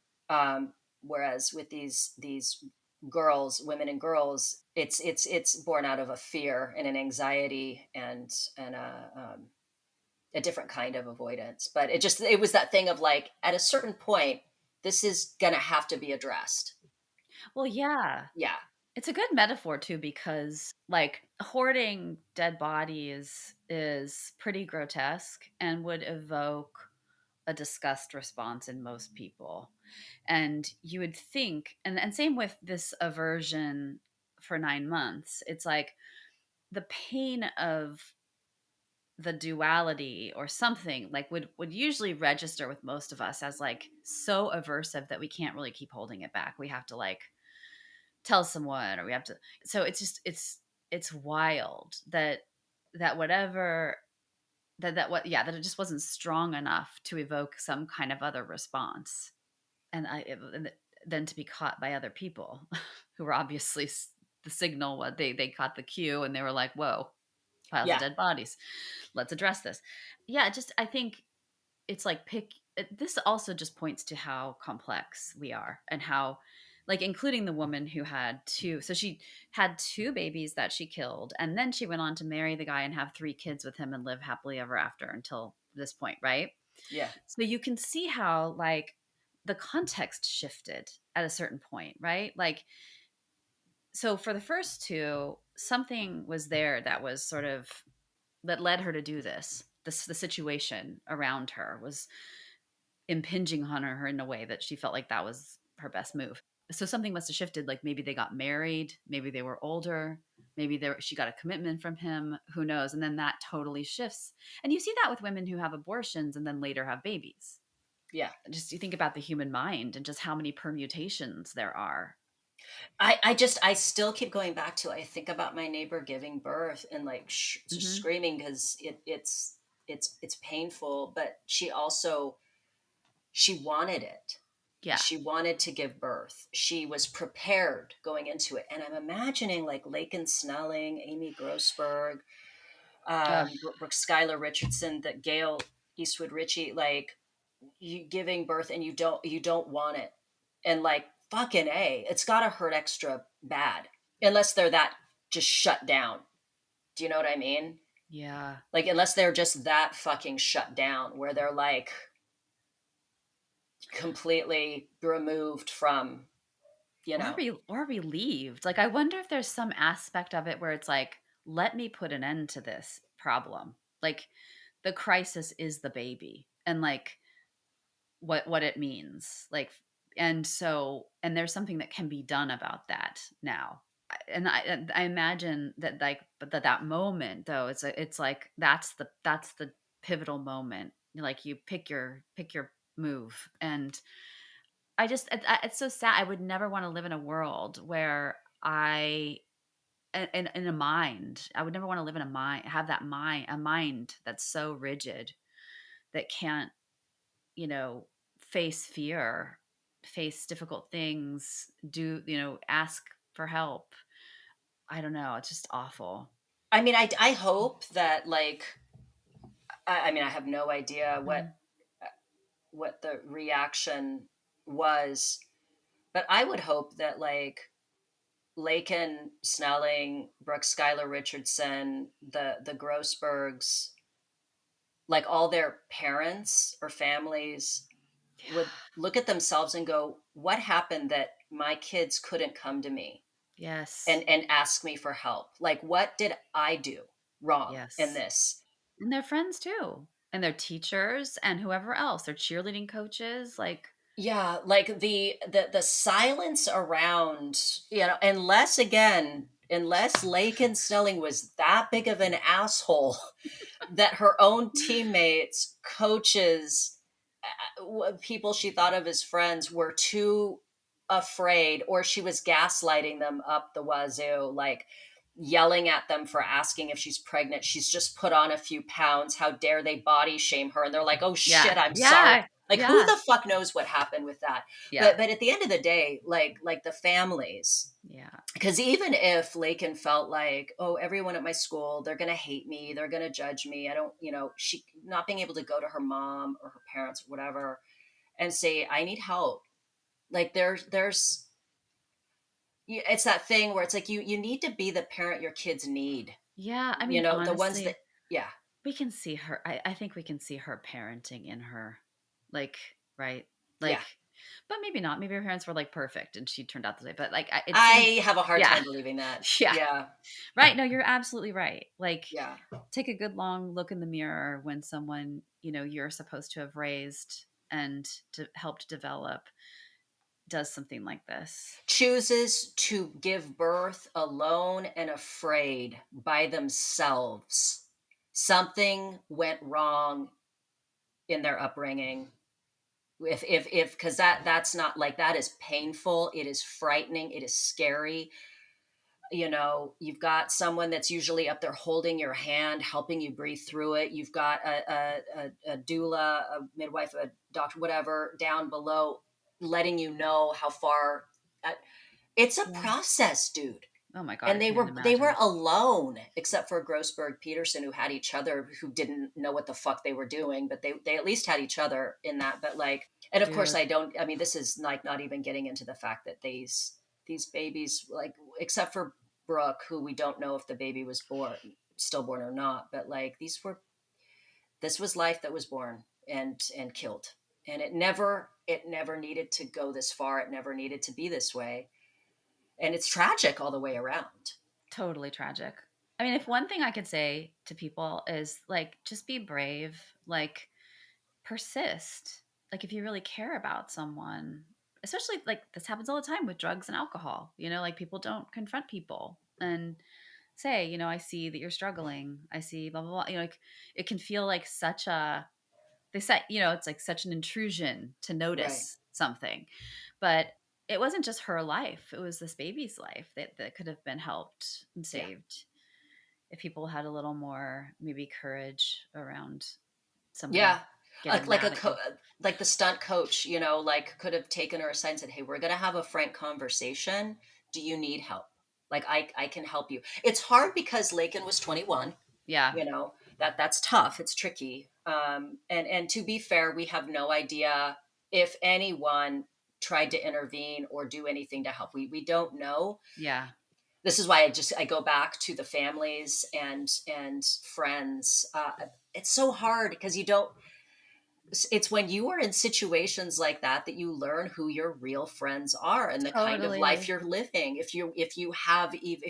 Whereas with these girls, women and girls, it's born out of a fear and an anxiety, and a different kind of avoidance. But it was that thing of like, at a certain point, this is gonna have to be addressed. Well, yeah. Yeah, It's a good metaphor too because like hoarding dead bodies is pretty grotesque and would evoke a disgust response in most people. And you would think and same with this aversion for 9 months. It's like the pain of the duality or something like would usually register with most of us as like so aversive that we can't really keep holding it back. We have to like tell someone or we have to, so it's just it's wild that whatever that what yeah that it just wasn't strong enough to evoke some kind of other response. And then to be caught by other people who were obviously the signal, what they caught the cue and they were like, whoa, piles of yeah, dead bodies, let's address this. Yeah, just I think it's like this also just points to how complex we are and how, like, including the woman who had two, so she had two babies that she killed and then she went on to marry the guy and have three kids with him and live happily ever after until this point, right? yeah, So you can see how like the context shifted at a certain point, right? Like, so for the first two, something was there that was sort of that led her to do this. The situation around her was impinging on her in a way that she felt like that was her best move. So something must have shifted. Like maybe they got married, maybe they were older, maybe she got a commitment from him. Who knows? And then that totally shifts. And you see that with women who have abortions and then later have babies. yeah. Just you think about the human mind and just how many permutations there are. I still keep going back to, I think about my neighbor giving birth and like just Hmm. screaming because it's painful, but she wanted it. Yeah. She wanted to give birth. She was prepared going into it. And I'm imagining like Laken Snelling, Amy Grossberg, Ugh. Brooke Skylar Richardson, that Gail Eastwood Ritchie, like, you giving birth and you don't want it. And like, fucking A, it's gotta hurt extra bad. Unless they're that just shut down. Do you know what I mean? Yeah. Like, unless they're just that fucking shut down, where they're like completely removed from, you Or know. relieved. Like I wonder if there's some aspect of it where it's like, let me put an end to this problem. Like the crisis is the baby and like what it means. Like and there's something that can be done about that now. And I imagine that like but that moment though it's like that's the pivotal moment. Like you pick your move. And it's so sad. I would never want to live in a world where I in a mind. I would never want to live in a mind, have that mind, a mind that's so rigid that can't, you know, face fear, face difficult things, ask for help. I don't know. It's just awful. I mean, I hope that like I mean I have no idea Mhm. what the reaction was, but I would hope that like Laken, Snelling, Brooke, Schuyler Richardson, the Grossbergs, like all their parents or families would Yeah. look at themselves and go, "What happened that my kids couldn't come to me Yes. and ask me for help? Like, what did I do wrong in Yes. this?" And their friends too. And their teachers and whoever else, their cheerleading coaches, like, Yeah, like the silence around, unless Laken Snelling was that big of an asshole that her own teammates, coaches, people she thought of as friends were too afraid, or she was gaslighting them up the wazoo, like yelling at them for asking if she's pregnant. She's just put on a few pounds. How dare they body shame her? And they're like, "Oh yeah. shit, I'm sorry." Yeah. Like, who Yeah. the fuck knows what happened with that? Yeah. But at the end of the day, like the families, Yeah. because even if Laken felt like, oh, everyone at my school, they're going to hate me, they're going to judge me, I don't, she not being able to go to her mom or her parents or whatever and say, I need help. Like it's that thing where it's like you need to be the parent your kids need. Yeah. I mean, The ones that, honestly, yeah, we can see her. I think we can see her parenting in her. Like, right? yeah. Like, but maybe not. Maybe her parents were like perfect and she turned out this way. But like, it seems, I have a hard yeah. time believing that. Yeah. Yeah, Right. No, you're absolutely right. Like, yeah. take a good long look in the mirror when someone, you're supposed to have raised and to helped develop does something like this. Chooses to give birth alone and afraid by themselves. Something went wrong in their upbringing. If because that's not like, that is painful, it is frightening, it is scary. You've got someone that's usually up there holding your hand, helping you breathe through it. You've got a doula, a midwife, a doctor, whatever, down below, letting you know how far. uh, it's a Yeah. process, dude. Oh my God, I And they can't even were they were imagine. alone, except for Grossberg Peterson, who had each other, who didn't know what the fuck they were doing, but they at least had each other in that. But like, and of course, Dude. I mean, this is like not even getting into the fact that these babies, like, except for Brooke, who we don't know if the baby was stillborn or not, but like, this was life that was born and killed, and it never needed to go this far. It never needed to be this way, and it's tragic all the way around. Totally tragic. I mean, if one thing I could say to people is like, just be brave, like, persist. Like, if you really care about someone, especially like this happens all the time with drugs and alcohol, like people don't confront people and say, I see that you're struggling. I see blah, blah, blah. Like, it can feel like such a, they said, it's like such an intrusion to Right. notice something. But it wasn't just her life, it was this baby's life that could have been helped and Yeah. saved if people had a little more maybe courage around someone Yeah. getting Like mad at you. like the stunt coach, like, could have taken her aside and said, "Hey, we're going to have a frank conversation. Do you need help? Like, I can help you." It's hard because Laken was 21, Yeah. that's tough. It's tricky. And to be fair, we have no idea if anyone tried to intervene or do anything to help. We don't know. Yeah. This is why I go back to the families and friends. It's so hard because you don't, it's when you are in situations like that you learn who your real friends are and the kind of life Totally. you're living. If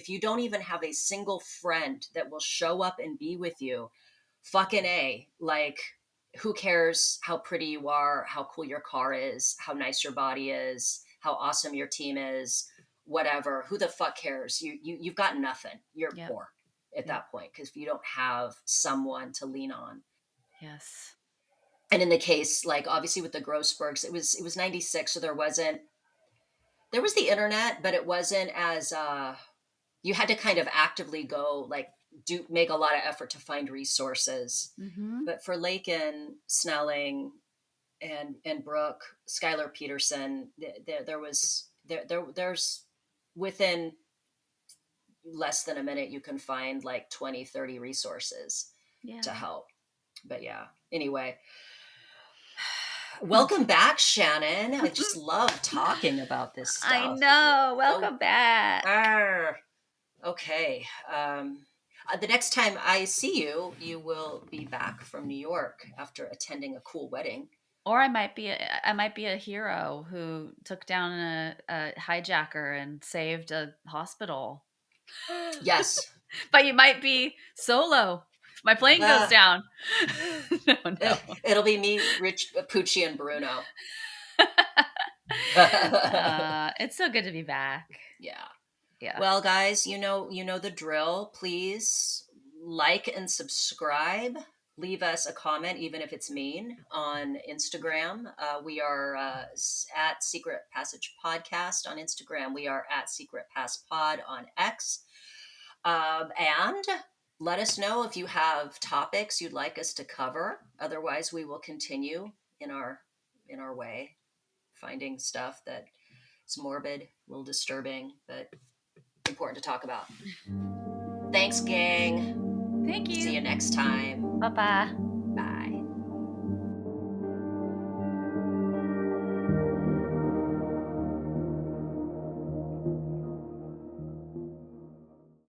you don't even have a single friend that will show up and be with you, fucking a, like, who cares how pretty you are, how cool your car is, how nice your body is, how awesome your team is, whatever. Who the fuck cares? You've got nothing. You're Yep. poor at Yep. that point because you don't have someone to lean on. Yes. And in the case, like, obviously with the Grossbergs, it was 96, so there was the internet, but it wasn't as you had to kind of actively go, like, make a lot of effort to find resources. Mm-hmm. But for Laken, Snelling, and Brooke, Skylar Peterson, there's within less than a minute you can find like 20, 30 resources to help. But yeah, anyway, welcome back, Shannon. I just love talking about this stuff. I know. Welcome back. Okay. The next time I see you, you will be back from New York after attending a cool wedding. Or I might be a hero who took down a hijacker and saved a hospital. Yes. But you might be solo. My plane goes down. No. It'll be me, Rich, Pucci, and Bruno. It's so good to be back. Yeah. Well, guys, you know the drill. Please like and subscribe. Leave us a comment, even if it's mean, on Instagram. We are at Secret Passage Podcast on Instagram. We are at Secret Pass Pod on X. And let us know if you have topics you'd like us to cover. Otherwise, we will continue in our way, finding stuff that is morbid, a little disturbing, but important to talk about. Thanks, gang. Thank you. See you next time. Bye-bye.